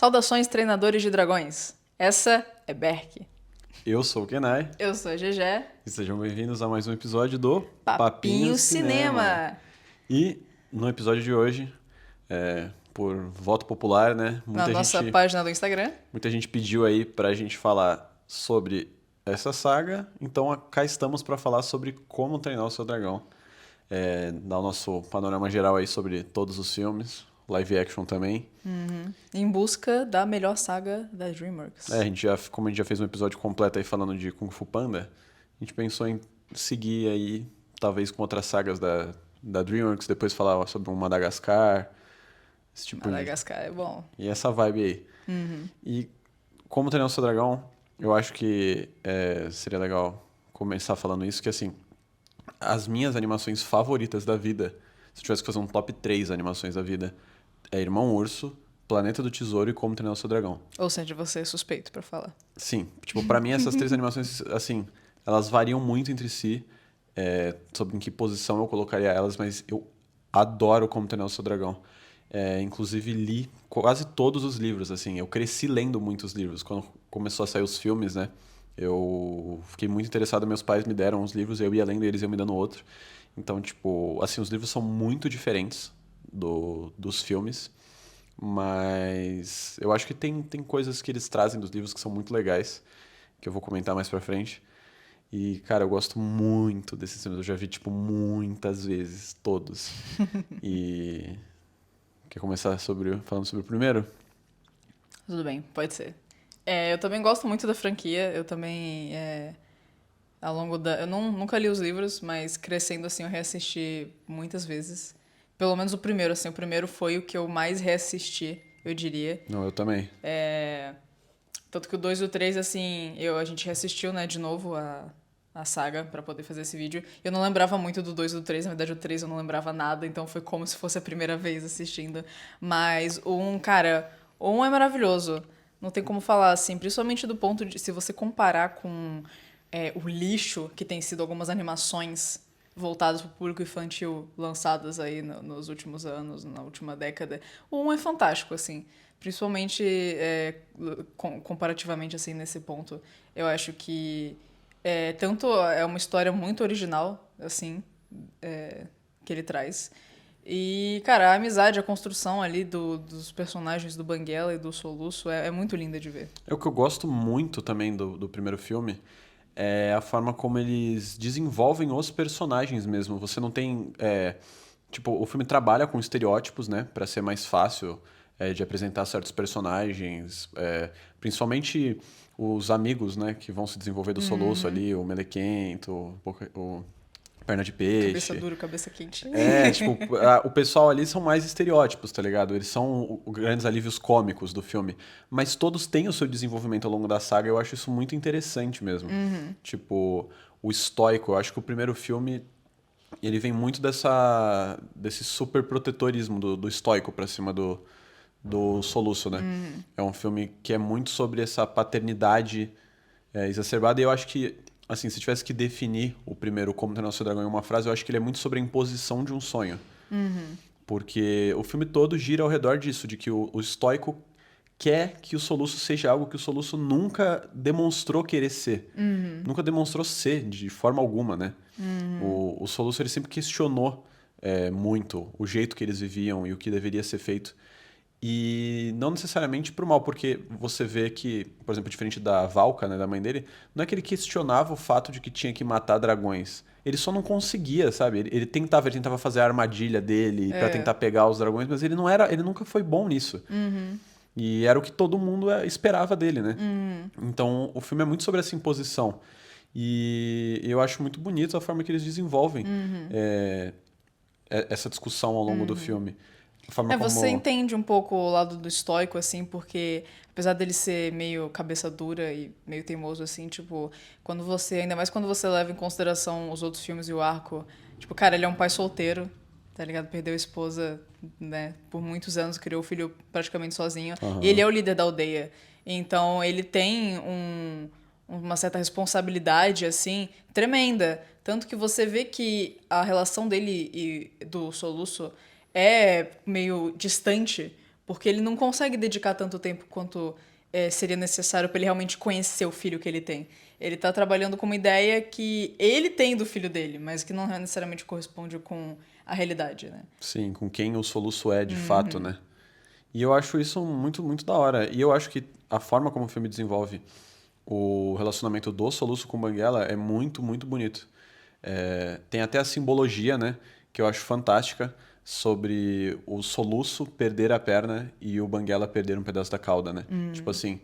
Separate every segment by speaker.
Speaker 1: Saudações, treinadores de dragões. Essa é Berk.
Speaker 2: Eu sou o Kenai
Speaker 1: Eu sou a GG.
Speaker 2: e sejam bem-vindos a mais um episódio do
Speaker 1: Papinho Cinema.
Speaker 2: E no episódio de hoje, por voto popular, né?
Speaker 1: Na nossa página do Instagram.
Speaker 2: Muita gente pediu aí pra gente falar sobre essa saga, então cá estamos para falar sobre como treinar o seu dragão. Dar o nosso panorama geral aí sobre todos os filmes, live action também.
Speaker 1: Em busca da melhor saga da DreamWorks.
Speaker 2: Como a gente já fez um episódio completo aí falando de Kung Fu Panda, a gente pensou em seguir aí, talvez com outras sagas da DreamWorks, depois falar sobre um Madagascar, esse tipo
Speaker 1: Madagascar é bom.
Speaker 2: e essa vibe aí. E como treinar o seu dragão, eu acho que seria legal começar falando isso, que assim, as minhas animações favoritas da vida, se eu tivesse que fazer um top 3 animações da vida, é Irmão Urso, Planeta do Tesouro e Como Treinar o Seu Dragão.
Speaker 1: Ou seja, você é suspeito pra falar.
Speaker 2: Sim, tipo, pra mim essas três animações, assim, elas variam muito entre si, sobre em que posição eu colocaria elas, mas eu adoro Como Treinar o Seu Dragão. Inclusive li quase todos os livros, assim, eu cresci lendo muitos livros. Quando começou a sair os filmes, né, eu fiquei muito interessado, meus pais me deram os livros, eu ia lendo e eles iam me dando outro. Então, tipo, assim, os livros são muito diferentes dos filmes. Mas eu acho que tem coisas que eles trazem dos livros que são muito legais, que eu vou comentar mais pra frente. E, cara, eu gosto muito desses filmes. Eu já vi, tipo, muitas vezes, todos. E... Quer começar falando sobre o primeiro?
Speaker 1: Tudo bem, pode ser. Eu também gosto muito da franquia. Eu também, ao longo da... Eu nunca li os livros, mas crescendo, assim, eu reassisti muitas vezes. Pelo menos o primeiro, assim. O primeiro foi o que eu mais reassisti, eu diria.
Speaker 2: Não, eu também.
Speaker 1: Tanto que o 2 e o 3, assim, a gente reassistiu, né, de novo a saga pra poder fazer esse vídeo. Eu não lembrava muito do 2 e do 3, na verdade o 3 eu não lembrava nada, então foi como se fosse a primeira vez assistindo. Mas o 1, cara, o 1 é maravilhoso. Não tem como falar, assim, principalmente do ponto de, se você comparar com o lixo que tem sido algumas animações voltadas para o público infantil lançadas aí nos últimos anos, na última década. O 1 é fantástico, assim. Principalmente comparativamente, assim, nesse ponto. Eu acho que tanto é uma história muito original, assim, que ele traz. E, cara, a amizade, a construção ali dos personagens do Banguela e do Soluço é muito linda de ver.
Speaker 2: O que eu gosto muito também do primeiro filme é a forma como eles desenvolvem os personagens mesmo. Você não tem... tipo, o filme trabalha com estereótipos, né? Pra ser mais fácil de apresentar certos personagens. Principalmente os amigos, né? Que vão se desenvolver do Soluço ali. O Melequento, o Perna de
Speaker 1: Cabeça
Speaker 2: Peixe.
Speaker 1: dura, cabeça quente.
Speaker 2: Tipo, o pessoal ali são mais estereótipos, tá ligado? Eles são os grandes alívios cômicos do filme. Mas todos têm o seu desenvolvimento ao longo da saga, eu acho isso muito interessante mesmo. Tipo, o estoico, eu acho que o primeiro filme, ele vem muito desse super protetorismo do estoico pra cima do Soluço, né? É um filme que é muito sobre essa paternidade exacerbada, e eu acho que, assim, se tivesse que definir o primeiro Como Treinar o Seu Dragão em uma frase, eu acho que ele é muito sobre a imposição de um sonho. Porque o filme todo gira ao redor disso, de que o estoico quer que o Soluço seja algo que o Soluço nunca demonstrou querer ser. Nunca demonstrou ser, de forma alguma, né? O Soluço, ele sempre questionou muito o jeito que eles viviam e o que deveria ser feito. E não necessariamente pro mal, porque você vê que, por exemplo, diferente da Valka, né, da mãe dele, não é que ele questionava o fato de que tinha que matar dragões. Ele só não conseguia, sabe? Ele tentava fazer a armadilha dele pra tentar pegar os dragões, mas ele nunca foi bom nisso. E era o que todo mundo esperava dele, né? Então, o filme é muito sobre essa imposição. E eu acho muito bonito a forma que eles desenvolvem essa discussão ao longo do filme. A forma
Speaker 1: Você
Speaker 2: como...
Speaker 1: entende um pouco o lado do estoico, assim, porque apesar dele ser meio cabeça dura e meio teimoso, assim, tipo, ainda mais quando você leva em consideração os outros filmes e o arco, tipo, cara, ele é um pai solteiro, tá ligado? Perdeu a esposa, né, por muitos anos, criou o filho praticamente sozinho, e ele é o líder da aldeia. Então, ele tem uma certa responsabilidade, assim, tremenda. Tanto que você vê que a relação dele e do Soluço é meio distante, Porque ele não consegue dedicar tanto tempo quanto seria necessário para ele realmente conhecer o filho que ele tem. Ele tá trabalhando com uma ideia que ele tem do filho dele, mas que não necessariamente corresponde com a realidade, né?
Speaker 2: Sim, com quem o soluço é de fato, né? E eu acho isso muito, muito da hora. E eu acho que a forma como o filme desenvolve o relacionamento do Soluço com o Banguela é muito, muito bonito. Tem até a simbologia, né, que eu acho fantástica, sobre o Soluço perder a perna e o Banguela perder um pedaço da cauda, né? Tipo assim,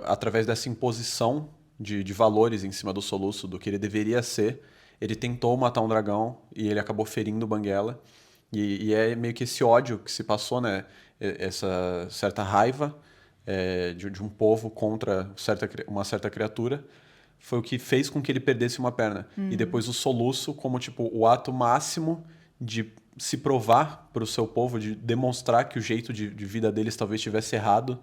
Speaker 2: através dessa imposição de valores em cima do Soluço, do que ele deveria ser, ele tentou matar um dragão e ele acabou ferindo o Banguela. E é meio que esse ódio que se passou, né? Essa certa raiva de um povo contra uma certa criatura foi o que fez com que ele perdesse uma perna. E depois o soluço como, tipo, o ato máximo de se provar para o seu povo, de demonstrar que o jeito de vida deles talvez estivesse errado,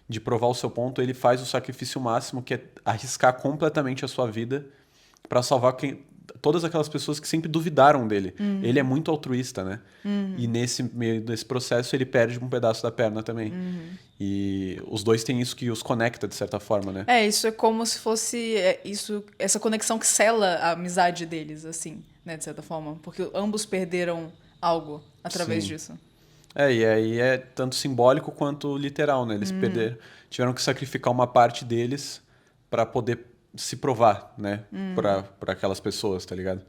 Speaker 2: de provar o seu ponto, ele faz o sacrifício máximo, que é arriscar completamente a sua vida para salvar todas aquelas pessoas que sempre duvidaram dele. Ele é muito altruísta, né? E nesse meio desse processo ele perde um pedaço da perna também. E os dois têm isso que os conecta de certa forma, né?
Speaker 1: Isso é como se fosse essa conexão que sela a amizade deles, assim, né, de certa forma. Porque ambos perderam algo através
Speaker 2: Sim.
Speaker 1: disso.
Speaker 2: E aí é tanto simbólico quanto literal, né? Eles tiveram que sacrificar uma parte deles para poder se provar, né? Para aquelas pessoas, tá ligado?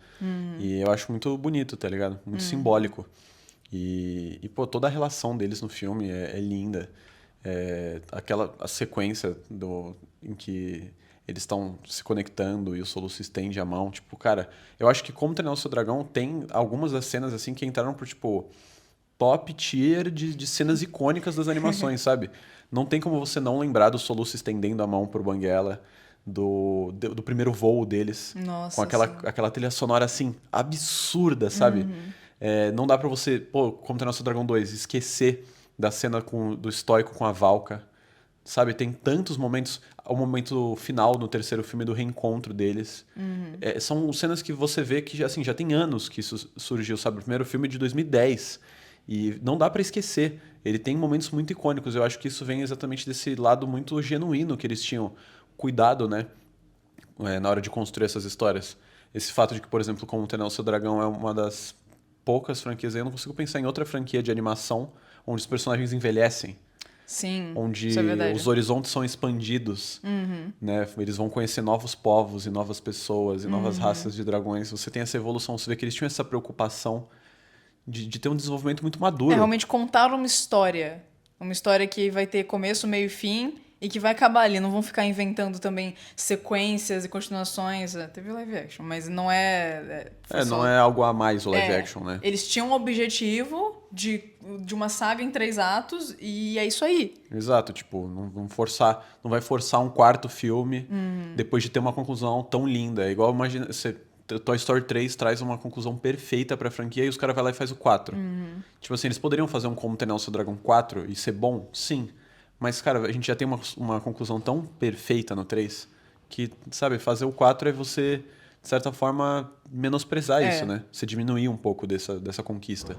Speaker 2: E eu acho muito bonito, tá ligado? Muito simbólico. Pô, toda a relação deles no filme é linda. A sequência em que eles estão se conectando e o Soluço estende a mão. Tipo, cara, eu acho que Como Treinar o Seu Dragão tem algumas das cenas assim que entraram por, tipo, top tier de cenas icônicas das animações, sabe? Não tem como você não lembrar do Soluço estendendo a mão pro Banguela, do primeiro voo deles, com
Speaker 1: Nossa,
Speaker 2: aquela trilha sonora assim, absurda, sabe? Não dá pra você, pô, como tem nosso Dragon 2, esquecer da cena do estoico com a Valka, sabe? Tem tantos momentos, o momento final no terceiro filme do reencontro deles. São cenas que você vê que assim, já tem anos que isso surgiu, sabe? O primeiro filme é de 2010. E não dá pra esquecer. Ele tem momentos muito icônicos. Eu acho que isso vem exatamente desse lado muito genuíno que eles tinham cuidado, né? Na hora de construir essas histórias. Esse fato de que, por exemplo, Como Treinar o Seu Dragão é uma das poucas franquias, eu não consigo pensar em outra franquia de animação onde os personagens envelhecem,
Speaker 1: sim,
Speaker 2: onde
Speaker 1: isso é verdade.
Speaker 2: os horizontes são expandidos, né? Eles vão conhecer novos povos e novas pessoas e novas raças de dragões. Você tem essa evolução, você vê que eles tinham essa preocupação de ter um desenvolvimento muito maduro.
Speaker 1: Realmente contar uma história. Uma história que vai ter começo, meio e fim e que vai acabar ali. Não vão ficar inventando também sequências e continuações. Teve live action, mas não foi
Speaker 2: Não
Speaker 1: só...
Speaker 2: é algo a mais o live action, né?
Speaker 1: Eles tinham um objetivo de uma saga em 3 atos e é isso aí.
Speaker 2: Exato, tipo, não vai forçar um quarto filme depois de ter uma conclusão tão linda. É igual, imagina, Toy Story 3 traz uma conclusão perfeita pra franquia e os caras vão lá e faz o 4. Tipo assim, eles poderiam fazer um Como Treinar o Seu Dragão 4 e ser bom? Sim. Mas, cara, a gente já tem uma conclusão tão perfeita no 3 que, sabe, fazer o 4 é você, de certa forma, menosprezar isso, né? Você diminuir um pouco dessa conquista.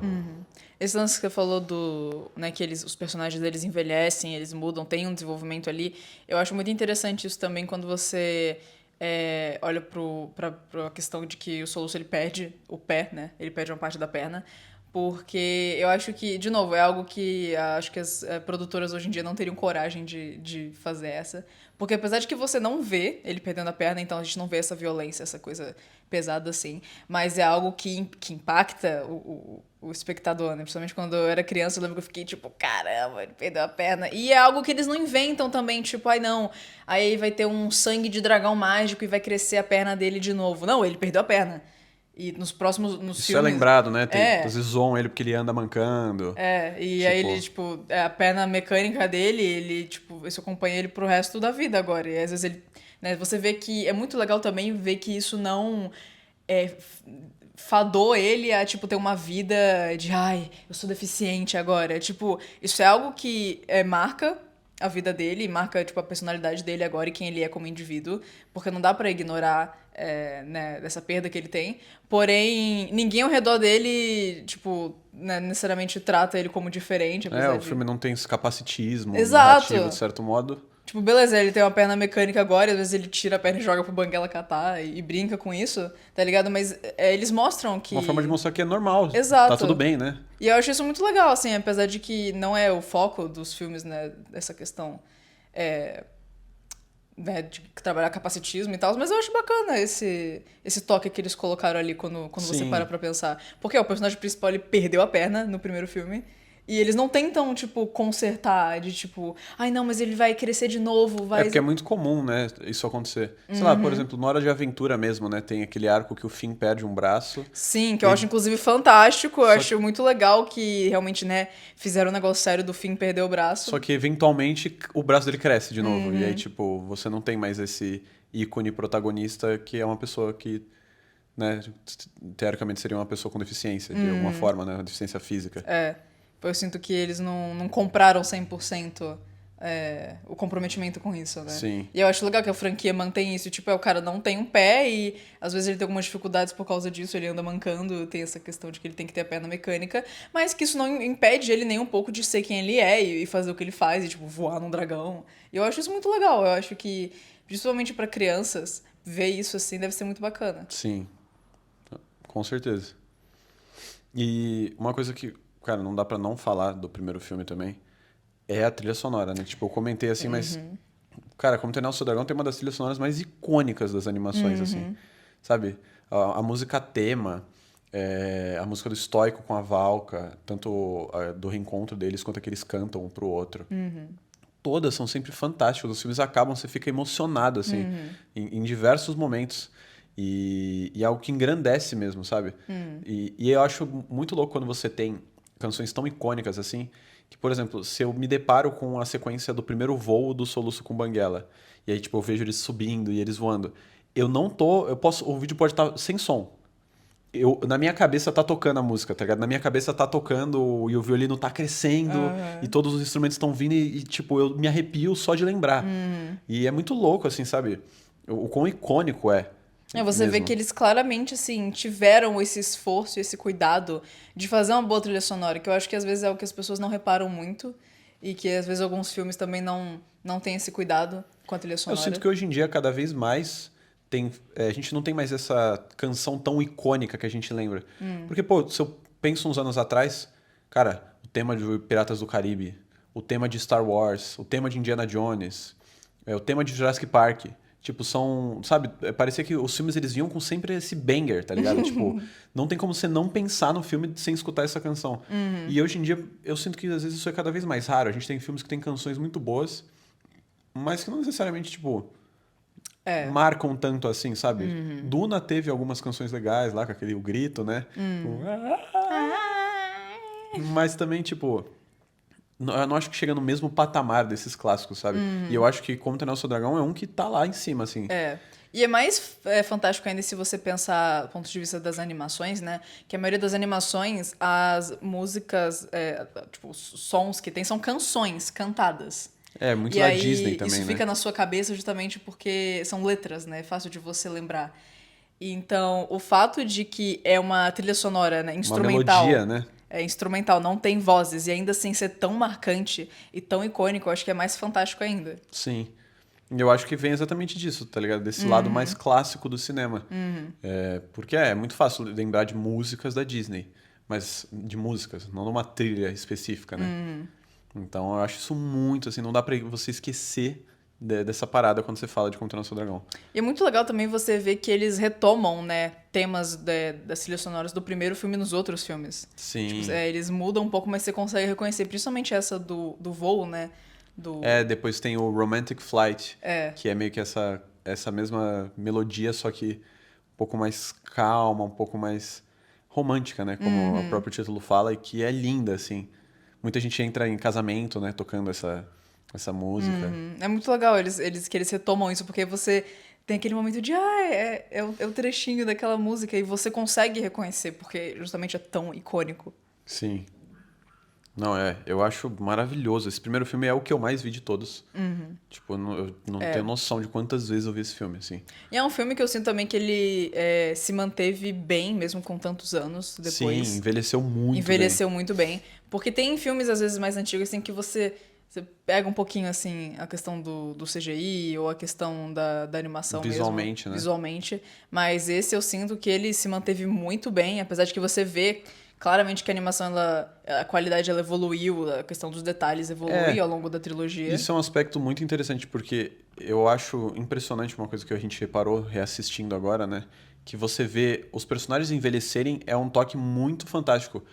Speaker 1: Esse lance que você falou né, que os personagens deles envelhecem, eles mudam, tem um desenvolvimento ali. Eu acho muito interessante isso também quando você olha pra questão de que o Soluço ele perde o pé, né? Ele perde uma parte da perna. Porque eu acho que, de novo, é algo que acho que as produtoras hoje em dia não teriam coragem de fazer essa. Porque apesar de que você não vê ele perdendo a perna, então a gente não vê essa violência, essa coisa pesada assim. Mas é algo que impacta o espectador, né? Principalmente quando eu era criança, eu lembro que eu fiquei tipo, caramba, ele perdeu a perna. E é algo que eles não inventam também, tipo, ai não, aí vai ter um sangue de dragão mágico e vai crescer a perna dele de novo. Não, ele perdeu a perna. E nos
Speaker 2: Isso
Speaker 1: filmes...
Speaker 2: é lembrado, né? Às vezes zoam ele porque ele anda mancando.
Speaker 1: E aí ele, tipo, a perna mecânica dele, ele, tipo, isso acompanha ele pro resto da vida agora. E às vezes ele, né, você vê que é muito legal também ver que isso não fadou ele a, tipo, ter uma vida de, ai, eu sou deficiente agora. Tipo, isso é algo que marca a vida dele, marca, tipo, a personalidade dele agora e quem ele é como indivíduo, porque não dá pra ignorar, né, dessa perda que ele tem. Porém, ninguém ao redor dele, tipo, né, necessariamente trata ele como diferente, apesar
Speaker 2: O
Speaker 1: de...
Speaker 2: filme não tem esse capacitismo narrativo, de
Speaker 1: Exato!
Speaker 2: certo modo.
Speaker 1: Tipo, beleza, ele tem uma perna mecânica agora, e às vezes ele tira a perna e joga pro Banguela catar e brinca com isso, tá ligado? Mas eles mostram
Speaker 2: Uma forma de
Speaker 1: que...
Speaker 2: mostrar que é normal, tá tudo
Speaker 1: Exato.
Speaker 2: bem, né?
Speaker 1: E eu acho isso muito legal, assim, apesar de que não é o foco dos filmes, né, dessa questão, é, né, de trabalhar capacitismo e tal, mas eu acho bacana esse toque que eles colocaram ali quando você para
Speaker 2: Sim.
Speaker 1: pra pensar. Porque o personagem principal, ele perdeu a perna no primeiro filme, e eles não tentam, tipo, consertar, de tipo, ai não, mas ele vai crescer de novo,
Speaker 2: É
Speaker 1: vai...
Speaker 2: porque é muito comum, né, isso acontecer. Sei lá, por exemplo, na Hora de Aventura mesmo, né, tem aquele arco que o Finn perde um braço.
Speaker 1: Sim, que
Speaker 2: E
Speaker 1: eu acho
Speaker 2: aí,
Speaker 1: inclusive fantástico, eu
Speaker 2: só,
Speaker 1: acho muito legal que realmente, né, fizeram um negócio sério do Finn perder o
Speaker 2: só
Speaker 1: braço.
Speaker 2: que eventualmente o braço dele cresce de novo. E aí, tipo, você não tem mais esse ícone protagonista que é uma pessoa que, né, teoricamente seria uma pessoa com deficiência, de alguma forma, né, uma deficiência física.
Speaker 1: É, eu sinto que eles não compraram 100% o comprometimento com isso, né?
Speaker 2: Sim.
Speaker 1: E eu acho legal que a franquia mantém isso. Tipo, o cara não tem um pé e às vezes ele tem algumas dificuldades por causa disso, ele anda mancando, tem essa questão de que ele tem que ter a perna mecânica, mas que isso não impede ele nem um pouco de ser quem ele é e fazer o que ele faz, e tipo, voar num dragão. E eu acho isso muito legal. Eu acho que, principalmente pra crianças, ver isso assim deve ser muito bacana.
Speaker 2: Sim, com certeza. E uma coisa que, cara, não dá pra não falar do primeiro filme também é a trilha sonora, né? Tipo, eu comentei assim, mas, cara, como Treinar o Seu Dragão tem uma das trilhas sonoras mais icônicas das animações, assim, sabe? A música tema, a música do Estoico com a Valka, tanto do reencontro deles quanto a que eles cantam um pro outro. Todas são sempre fantásticas. Os filmes acabam, você fica emocionado, assim, em diversos momentos. E é algo que engrandece mesmo, sabe? E eu acho muito louco quando você tem canções tão icônicas assim, que, por exemplo, se eu me deparo com a sequência do primeiro voo do Soluço com Banguela, e aí, tipo, eu vejo eles subindo e eles voando, o vídeo pode estar sem som. Na minha cabeça tá tocando a música, tá ligado? Na minha cabeça tá tocando e o violino tá crescendo e todos os instrumentos estão vindo tipo, eu me arrepio só de lembrar. E é muito louco, assim, sabe? O quão icônico é
Speaker 1: Você vê que
Speaker 2: mesmo.
Speaker 1: eles claramente, assim, tiveram esse esforço e esse cuidado de fazer uma boa trilha sonora, que eu acho que às vezes é o que as pessoas não reparam muito e que às vezes alguns filmes também não têm esse cuidado com a trilha
Speaker 2: Eu sinto
Speaker 1: sonora.
Speaker 2: que hoje em dia, cada vez mais, a gente não tem mais essa canção tão icônica que a gente lembra. Porque, pô, se eu penso uns anos atrás, cara, o tema de Piratas do Caribe, o tema de Star Wars, o tema de Indiana Jones, o tema de Jurassic Park, tipo, são, sabe, parecia que os filmes eles vinham com sempre esse banger, tá ligado? Tipo, não tem como você não pensar no filme sem escutar essa canção. E hoje em dia, eu sinto que às vezes isso é cada vez mais raro. A gente tem filmes que tem canções muito boas, mas que não necessariamente, tipo,
Speaker 1: É.
Speaker 2: marcam tanto assim, sabe? Duna teve algumas canções legais lá, com aquele o grito, né? Mas também, tipo, eu não acho que chega no mesmo patamar desses clássicos, sabe? E eu acho que Como Treinar o Seu Dragão é um que tá lá em cima, assim.
Speaker 1: É. E é mais fantástico ainda se você pensar do ponto de vista das animações, né? Que a maioria das animações, as músicas, tipo, os sons que tem são canções cantadas.
Speaker 2: É, muito
Speaker 1: E
Speaker 2: da Disney
Speaker 1: aí
Speaker 2: também,
Speaker 1: isso
Speaker 2: né?
Speaker 1: fica na sua cabeça justamente porque são letras, né? É fácil de você lembrar. Então, o fato de que é uma trilha sonora, né,
Speaker 2: Uma melodia,
Speaker 1: instrumental,
Speaker 2: né?
Speaker 1: instrumental, não tem vozes, e ainda assim ser tão marcante e tão icônico, eu acho que é mais fantástico ainda.
Speaker 2: Sim. E eu acho que vem exatamente disso, tá ligado? Desse lado mais clássico do cinema. Porque é muito fácil lembrar de músicas da Disney, mas de músicas, não de uma trilha específica, né? Então eu acho isso muito, assim, não dá pra você esquecer dessa parada quando você fala de Como Treinar o Seu Dragão.
Speaker 1: E é muito legal também você ver que eles retomam, né, temas das trilhas sonoras do primeiro filme nos outros filmes. Tipo,
Speaker 2: Sim.
Speaker 1: eles mudam um pouco, mas você consegue reconhecer, principalmente essa do voo, né, do...
Speaker 2: Depois tem o Romantic Flight,
Speaker 1: É.
Speaker 2: que é meio que essa mesma melodia, só que um pouco mais calma, um pouco mais romântica, né? Como o próprio título fala, e que é linda, assim. Muita gente entra em casamento, né, tocando essa música.
Speaker 1: É muito legal que eles retomam isso, porque você tem aquele momento de, é o trechinho daquela música e você consegue reconhecer, porque justamente é tão icônico.
Speaker 2: Sim, Não, eu acho maravilhoso. Esse primeiro filme é o que eu mais vi de todos. Tipo, eu não tenho noção de quantas vezes eu vi esse filme, assim.
Speaker 1: E é um filme que eu sinto também que ele se manteve bem, mesmo com tantos anos
Speaker 2: Sim,
Speaker 1: depois.
Speaker 2: envelheceu muito bem.
Speaker 1: Envelheceu muito bem. Porque tem filmes, às vezes, mais antigos, assim, que você pega um pouquinho, assim, a questão do CGI ou a questão da animação
Speaker 2: Visualmente,
Speaker 1: mesmo,
Speaker 2: né?
Speaker 1: visualmente. Mas esse eu sinto que ele se manteve muito bem, apesar de que você vê claramente que a animação, a qualidade, ela evoluiu, a questão dos detalhes evolui
Speaker 2: É,
Speaker 1: ao longo da trilogia.
Speaker 2: isso é um aspecto muito interessante, porque eu acho impressionante uma coisa que a gente reparou reassistindo agora, né? Que você vê os personagens envelhecerem é um toque muito fantástico.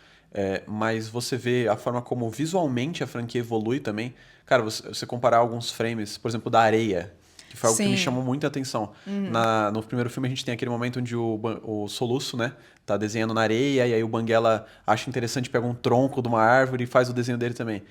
Speaker 2: Mas você vê a forma como visualmente a franquia evolui também. Cara, você comparar alguns frames, por exemplo, da areia, que foi algo que me
Speaker 1: Sim.
Speaker 2: chamou muita atenção. No primeiro filme a gente tem aquele momento onde o Soluço, né, tá desenhando na areia, e aí o Banguela acha interessante, pega um tronco de uma árvore e faz o desenho dele também.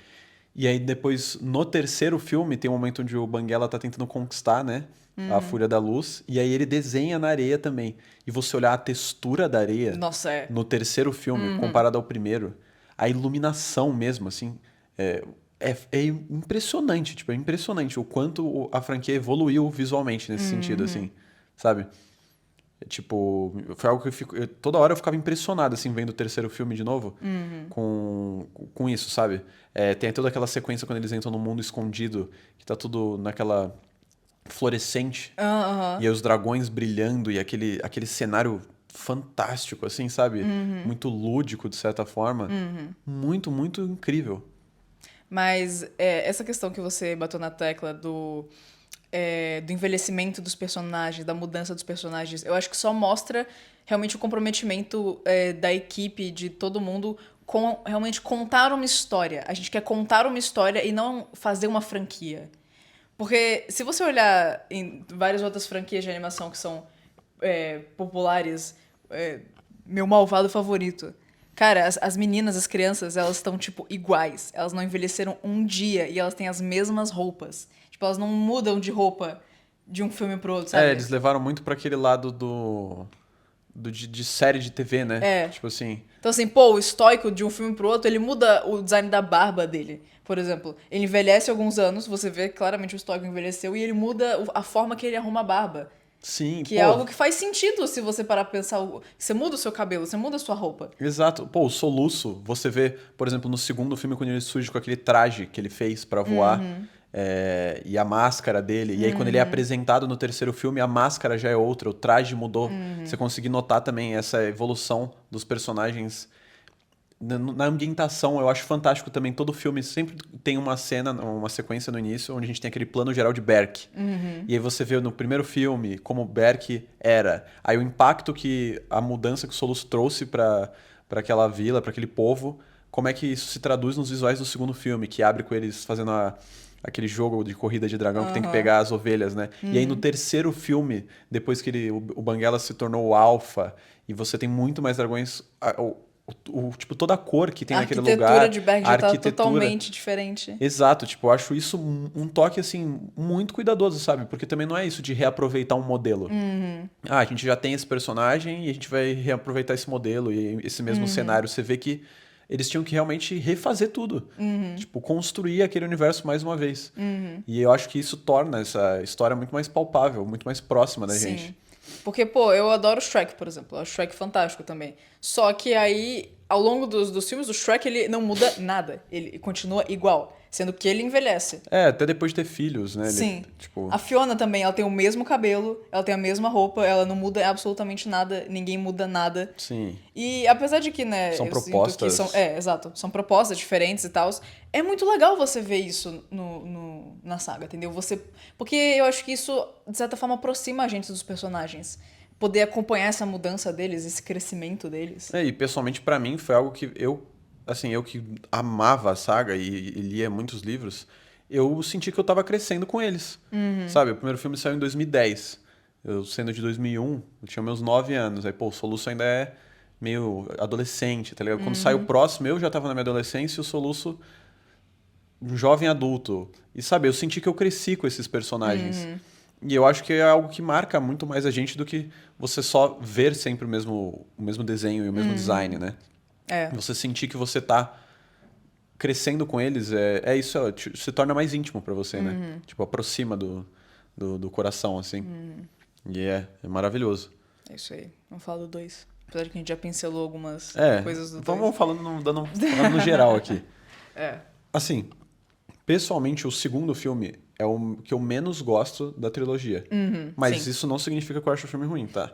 Speaker 2: E aí depois, no terceiro filme, tem um momento onde o Banguela tá tentando conquistar, né? A Fúria da Luz. E aí ele desenha na areia também. E você olhar a textura da areia
Speaker 1: Nossa,
Speaker 2: no terceiro filme, comparado ao primeiro, a iluminação mesmo, assim, é impressionante. Tipo, é impressionante o quanto a franquia evoluiu visualmente nesse sentido, assim, sabe? Tipo, foi algo que toda hora eu ficava impressionado, assim, vendo o terceiro filme de novo com isso, sabe? Tem toda aquela sequência quando eles entram no mundo escondido, que tá tudo naquela fluorescente,
Speaker 1: Aham.
Speaker 2: e aí os dragões brilhando, e aquele cenário fantástico, assim, sabe? Muito lúdico, de certa forma. Muito, muito incrível.
Speaker 1: Mas essa questão que você bateu na tecla do envelhecimento dos personagens, da mudança dos personagens, eu acho que só mostra realmente o comprometimento da equipe, de todo mundo, com realmente contar uma história. A gente quer contar uma história e não fazer uma franquia. Porque se você olhar em várias outras franquias de animação que são populares, meu malvado favorito. Cara, as meninas, as crianças, elas estão, tipo, iguais. Elas não envelheceram um dia e elas têm as mesmas roupas. Tipo, elas não mudam de roupa de um filme pro outro, sabe?
Speaker 2: Eles levaram muito pra aquele lado de série de TV, né?
Speaker 1: É.
Speaker 2: Tipo assim,
Speaker 1: Então, assim, pô, o estoico de um filme pro outro, ele muda o design da barba dele. Por exemplo, ele envelhece alguns anos, você vê claramente o estoico envelheceu, e ele muda a forma que ele arruma a barba.
Speaker 2: sim,
Speaker 1: Que é
Speaker 2: pô,
Speaker 1: algo que faz sentido se você parar pra pensar. Você muda o seu cabelo, você muda a sua roupa.
Speaker 2: exato. Pô, o Soluço, você vê, por exemplo, no segundo filme, quando ele surge com aquele traje que ele fez pra voar, e a máscara dele. E aí, quando ele é apresentado no terceiro filme, a máscara já é outra, o traje mudou. Você consegue notar também essa evolução dos personagens. Na ambientação, eu acho fantástico também. Todo filme sempre tem uma cena, uma sequência no início, onde a gente tem aquele plano geral de Berk. E aí você vê no primeiro filme como Berk era. Aí o impacto que a mudança que o Soluço trouxe para aquela vila, para aquele povo, como é que isso se traduz nos visuais do segundo filme, que abre com eles fazendo aquele jogo de corrida de dragão que tem que pegar as ovelhas, né? E aí no terceiro filme, depois que o Banguela se tornou o Alpha, e você tem muito mais dragões, tipo, toda a cor que tem
Speaker 1: A
Speaker 2: naquele
Speaker 1: arquitetura
Speaker 2: lugar,
Speaker 1: de Berg
Speaker 2: a
Speaker 1: já tá
Speaker 2: arquitetura.
Speaker 1: totalmente diferente.
Speaker 2: Exato, tipo, eu acho isso um toque, assim, muito cuidadoso, sabe? Porque também não é isso de reaproveitar um modelo. Ah, a gente já tem esse personagem e a gente vai reaproveitar esse modelo e esse mesmo cenário. Você vê que eles tinham que realmente refazer tudo. Tipo, construir aquele universo mais uma vez. E eu acho que isso torna essa história muito mais palpável, muito mais próxima da
Speaker 1: Sim.
Speaker 2: gente.
Speaker 1: Porque, pô, eu adoro o Shrek, por exemplo. Eu acho o Shrek fantástico também. Só que aí, ao longo dos filmes, o Shrek, ele não muda nada. Ele continua igual. Sendo que ele envelhece.
Speaker 2: Até depois de ter filhos, né? Ele,
Speaker 1: Sim.
Speaker 2: tipo,
Speaker 1: A Fiona também, ela tem o mesmo cabelo, ela tem a mesma roupa, ela não muda absolutamente nada, ninguém muda nada.
Speaker 2: sim,
Speaker 1: E apesar de que, né,
Speaker 2: são
Speaker 1: eu sinto que são.
Speaker 2: propostas.
Speaker 1: Exato. São propostas diferentes e tal. É muito legal você ver isso na saga, entendeu? Porque eu acho que isso, de certa forma, aproxima a gente dos personagens. Poder acompanhar essa mudança deles, esse crescimento deles.
Speaker 2: E pessoalmente pra mim foi algo que eu que amava a saga e lia muitos livros, eu senti que eu tava crescendo com eles. Sabe, o primeiro filme saiu em 2010. Eu sendo de 2001, eu tinha meus 9 anos. Aí, pô, o Soluço ainda é meio adolescente, tá ligado? Quando saiu o próximo, eu já tava na minha adolescência e o Soluço um jovem adulto. E sabe, eu senti que eu cresci com esses personagens. E eu acho que é algo que marca muito mais a gente do que você só ver sempre o mesmo desenho e o mesmo design, né?
Speaker 1: É.
Speaker 2: Você sentir que você tá crescendo com eles, é isso, se torna mais íntimo pra você, né? Tipo, aproxima do coração, assim. E é maravilhoso.
Speaker 1: É isso aí. Vamos falar do 2. Apesar de que a gente já pincelou algumas coisas do 2.
Speaker 2: Vamos falando, falando no geral aqui.
Speaker 1: É.
Speaker 2: Assim, pessoalmente, o segundo filme é o que eu menos gosto da trilogia. Mas
Speaker 1: sim.
Speaker 2: isso não significa que eu acho o filme ruim, tá?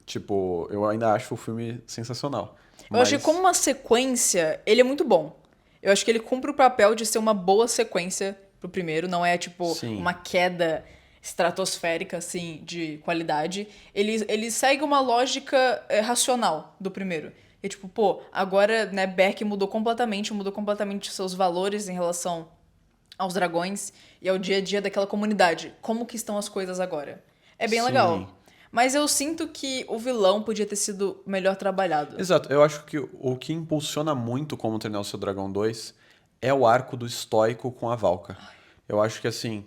Speaker 2: Tipo, eu ainda acho o filme sensacional.
Speaker 1: Eu acho que como uma sequência, ele é muito bom. Eu acho que ele cumpre o papel de ser uma boa sequência pro primeiro. Não é, tipo,
Speaker 2: Sim.
Speaker 1: uma queda estratosférica, assim, de qualidade. Ele segue uma lógica racional do primeiro. E tipo, pô, agora, né, Beck mudou completamente seus valores em relação aos dragões e ao dia a dia daquela comunidade. Como que estão as coisas agora? É bem
Speaker 2: Sim.
Speaker 1: legal. Mas eu sinto que o vilão podia ter sido melhor trabalhado.
Speaker 2: Exato, eu acho que o que impulsiona muito Como Treinar o Seu Dragão 2 é o arco do estoico com a Valka. Eu acho que assim,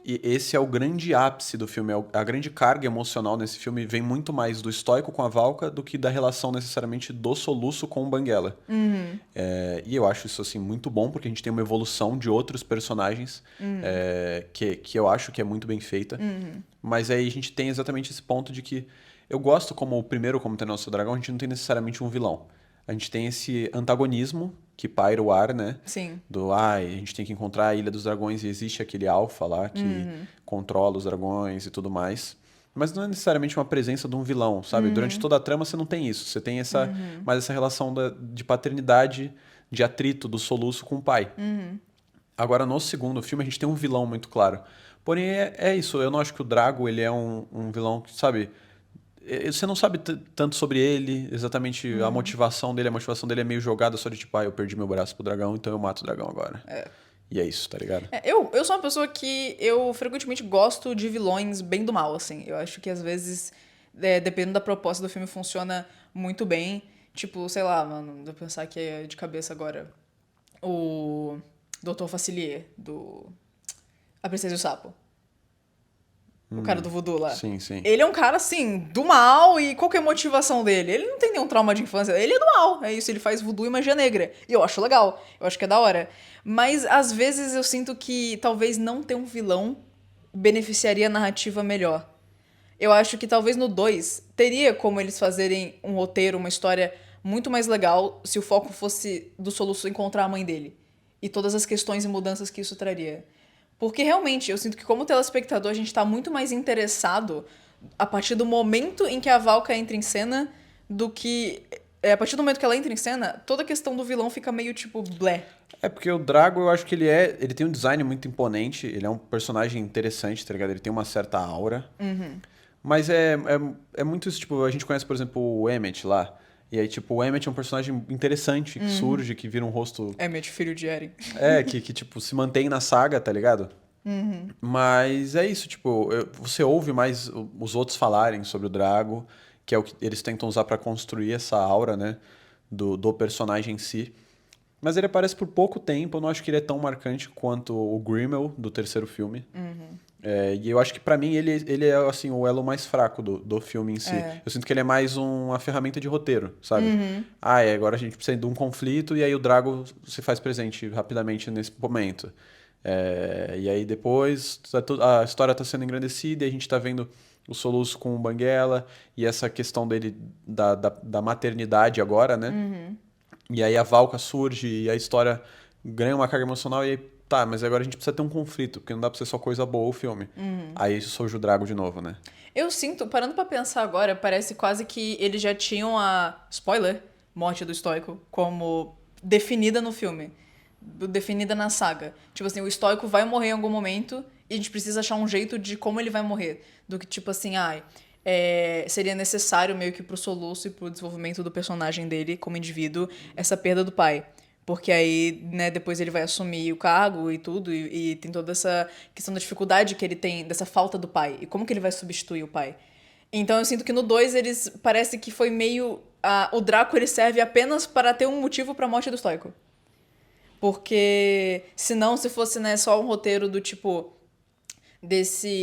Speaker 2: e esse é o grande ápice do filme, a grande carga emocional nesse filme vem muito mais do estoico com a Valka do que da relação necessariamente do soluço com o Banguela. E eu acho isso assim muito bom porque a gente tem uma evolução de outros personagens que eu acho que é muito bem feita. Mas aí a gente tem exatamente esse ponto de que eu gosto como o primeiro Como Treinar o Seu Dragão, a gente não tem necessariamente um vilão. A gente tem esse antagonismo que paira o ar, né?
Speaker 1: Sim.
Speaker 2: A gente tem que encontrar a Ilha dos Dragões e existe aquele alfa lá que controla os dragões e tudo mais. Mas não é necessariamente uma presença de um vilão, sabe? Durante toda a trama você não tem isso. Você tem mais essa relação de paternidade, de atrito do soluço com o pai. Agora, no segundo filme, a gente tem um vilão muito claro. Porém, é isso. Eu não acho que o Drago ele é um vilão que, sabe... Você não sabe tanto sobre ele, exatamente a motivação dele. A motivação dele é meio jogada só de tipo, eu perdi meu braço pro dragão, então eu mato o dragão agora. E é isso, tá ligado?
Speaker 1: Eu sou uma pessoa que eu frequentemente gosto de vilões bem do mal, assim. Eu acho que às vezes, dependendo da proposta do filme, funciona muito bem. Tipo, sei lá, mano, vou pensar aqui de cabeça agora. O Dr. Facilier, do A Princesa e o Sapo. O cara do voodoo lá.
Speaker 2: Sim, sim.
Speaker 1: Ele é um cara, assim, do mal, e qual que é a motivação dele? Ele não tem nenhum trauma de infância, ele é do mal, é isso, ele faz voodoo e magia negra. E eu acho legal, eu acho que é da hora. Mas, às vezes, eu sinto que talvez não ter um vilão beneficiaria a narrativa melhor. Eu acho que talvez no 2 teria como eles fazerem um roteiro, uma história muito mais legal se o foco fosse do Soluço encontrar a mãe dele. E todas as questões e mudanças que isso traria. Porque realmente, eu sinto que como telespectador a gente tá muito mais interessado a partir do momento em que a Valka entra em cena do que... a partir do momento que ela entra em cena, toda a questão do vilão fica meio tipo blé.
Speaker 2: É porque o Drago, eu acho que ele tem um design muito imponente, ele é um personagem interessante, tá ligado? Ele tem uma certa aura. Mas é muito isso, tipo, a gente conhece, por exemplo, o Emmett lá. E aí, tipo, o Emmett é um personagem interessante, que surge, que vira um rosto...
Speaker 1: Emmett, filho de Eren.
Speaker 2: Que tipo, se mantém na saga, tá ligado? Mas é isso, tipo, você ouve mais os outros falarem sobre o Drago, que é o que eles tentam usar pra construir essa aura, né? Do personagem em si. Mas ele aparece por pouco tempo, eu não acho que ele é tão marcante quanto o Grimmel, do terceiro filme. E eu acho que pra mim ele é assim, o elo mais fraco do filme em si. Eu sinto que ele é mais uma ferramenta de roteiro, sabe? Agora a gente precisa de um conflito e aí o Drago se faz presente rapidamente nesse momento. E aí depois a história tá sendo engrandecida e a gente tá vendo o Soluço com o Banguela e essa questão dele da maternidade agora, né? E aí a Valka surge e a história ganha uma carga emocional e aí, tá, mas agora a gente precisa ter um conflito, porque não dá pra ser só coisa boa o filme. Aí surge o Drago de novo, né?
Speaker 1: Eu sinto, parando pra pensar agora, parece quase que eles já tinham a... Spoiler! Morte do Estoico como definida no filme. Definida na saga. Tipo assim, o Estoico vai morrer em algum momento e a gente precisa achar um jeito de como ele vai morrer. Do que tipo assim, seria necessário meio que pro soluço e pro desenvolvimento do personagem dele como indivíduo essa perda do pai. Porque aí, né, depois ele vai assumir o cargo e tudo, e tem toda essa questão da dificuldade que ele tem, dessa falta do pai. E como que ele vai substituir o pai. Então eu sinto que no 2 eles, parece que foi meio... o Draco ele serve apenas para ter um motivo pra morte do Estoico. Porque senão, se fosse, né, só um roteiro do tipo...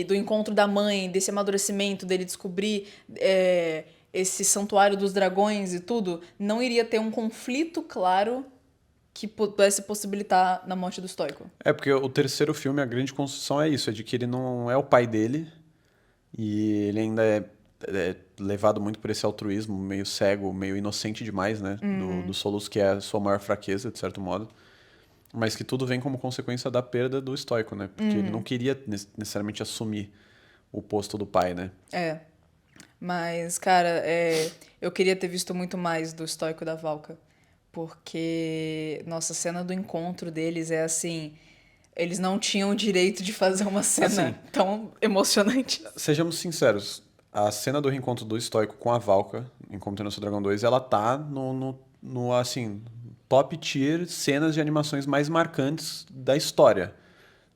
Speaker 1: do encontro da mãe, desse amadurecimento, dele descobrir esse santuário dos dragões e tudo, não iria ter um conflito claro que pudesse possibilitar na morte do estoico.
Speaker 2: É, porque o terceiro filme, a grande construção é isso, é de que ele não é o pai dele e ele ainda é levado muito por esse altruísmo meio cego, meio inocente demais, né? Do Soluço, que é a sua maior fraqueza, de certo modo. Mas que tudo vem como consequência da perda do estoico, né? Porque ele não queria necessariamente assumir o posto do pai, né?
Speaker 1: É. Mas, cara, eu queria ter visto muito mais do estoico e da Valka. Porque, nossa, a cena do encontro deles é assim. Eles não tinham o direito de fazer uma cena
Speaker 2: Assim,
Speaker 1: tão emocionante.
Speaker 2: sejamos sinceros, a cena do reencontro do estoico com a Valka, encontrando o seu Dragão 2, ela tá no assim, top tier cenas de animações mais marcantes da história.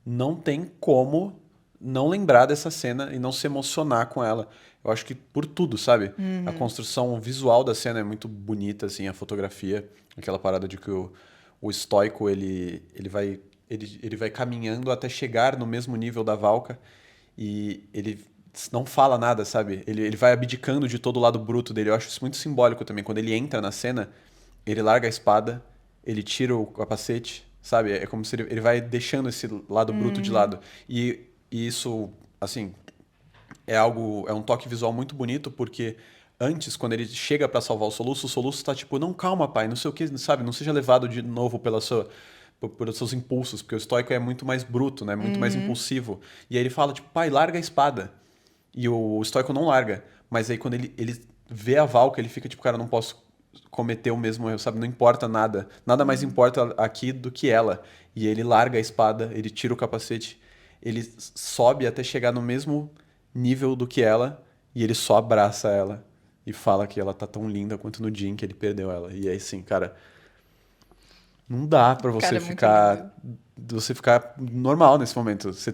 Speaker 2: Não tem como não lembrar dessa cena e não se emocionar com ela. Eu acho que por tudo, sabe? A construção visual da cena é muito bonita, assim, a fotografia, aquela parada de que o estoico, ele vai caminhando até chegar no mesmo nível da Valka e ele não fala nada, sabe? Ele vai abdicando de todo o lado bruto dele. Eu acho isso muito simbólico também. Quando ele entra na cena, ele larga a espada, ele tira o capacete, sabe? É como se ele vai deixando esse lado bruto de lado. E isso, assim, é um toque visual muito bonito, porque antes, quando ele chega pra salvar o Soluço tá tipo, não, calma, pai, não sei o que, sabe? Não seja levado de novo pelos seus impulsos, porque o estoico é muito mais bruto, né? Muito mais impulsivo. E aí ele fala, tipo, pai, larga a espada. E o estoico não larga. Mas aí quando ele vê a Valka, ele fica tipo, cara, eu não posso cometer o mesmo erro, sabe? Não importa nada. Nada mais importa aqui do que ela. E ele larga a espada, ele tira o capacete, ele sobe até chegar no mesmo nível do que ela e ele só abraça ela e fala que ela tá tão linda quanto no dia em que ele perdeu ela. E aí, assim, cara, não dá pra
Speaker 1: Cara, é muito lindo.
Speaker 2: você ficar normal nesse momento. Se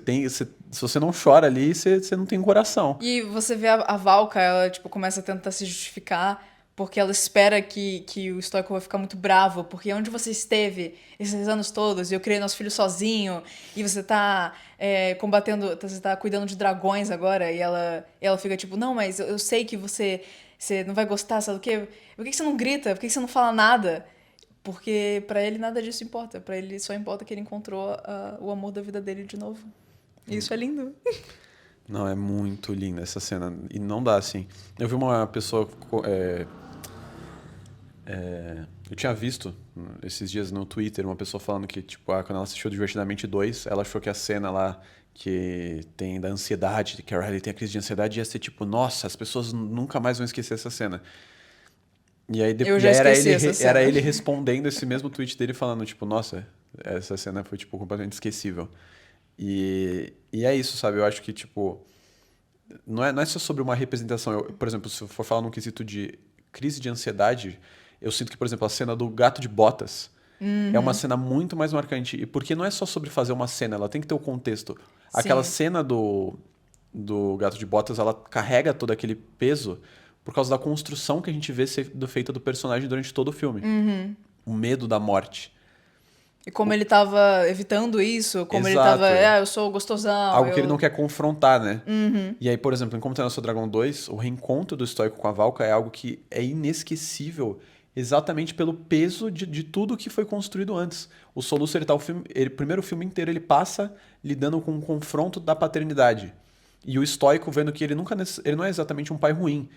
Speaker 2: você não chora ali, você não tem coração.
Speaker 1: E você vê a Valka, ela, tipo, começa a tentar se justificar porque ela espera que o estoico vai ficar muito bravo, porque onde você esteve esses anos todos, e eu criei nosso filho sozinho, e você tá combatendo, você tá cuidando de dragões agora, e ela fica tipo, não, mas eu sei que você não vai gostar, sabe o quê? Por que você não grita? Por que você não fala nada? Porque pra ele nada disso importa, pra ele só importa que ele encontrou o amor da vida dele de novo. E isso é lindo.
Speaker 2: Não, é muito linda essa cena. E não dá assim. Eu vi uma pessoa. Eu tinha visto esses dias no Twitter uma pessoa falando que, tipo, quando ela assistiu Divertidamente 2, ela achou que a cena lá que tem da ansiedade, que a Riley tem a crise de ansiedade, ia ser tipo, nossa, as pessoas nunca mais vão esquecer essa cena. E aí,
Speaker 1: Eu
Speaker 2: e
Speaker 1: já
Speaker 2: aí
Speaker 1: esqueci essa
Speaker 2: era
Speaker 1: cena.
Speaker 2: ele respondendo esse mesmo tweet dele falando, tipo, nossa, essa cena foi, tipo, completamente esquecível. E é isso, sabe? Eu acho que, tipo, não é só sobre uma representação. Por exemplo, se eu for falar num quesito de crise de ansiedade, eu sinto que, por exemplo, a cena do gato de botas é uma cena muito mais marcante. E porque não é só sobre fazer uma cena, ela tem que ter o contexto. Aquela
Speaker 1: Sim.
Speaker 2: cena do gato de botas, ela carrega todo aquele peso por causa da construção que a gente vê sendo feita do personagem durante todo o filme. O medo da morte.
Speaker 1: E como ele tava evitando isso, como ele tava,
Speaker 2: Exato.
Speaker 1: eu sou gostosão,
Speaker 2: Algo que ele não
Speaker 1: eu.
Speaker 2: quer confrontar, né? E aí, por exemplo, em Como Treinar Seu Dragão 2, o reencontro do estoico com a Valka é algo que é inesquecível exatamente pelo peso de tudo que foi construído antes. O Soluço, ele tá o primeiro filme inteiro, ele passa lidando com o confronto da paternidade. E o estoico vendo que ele não é exatamente um pai ruim.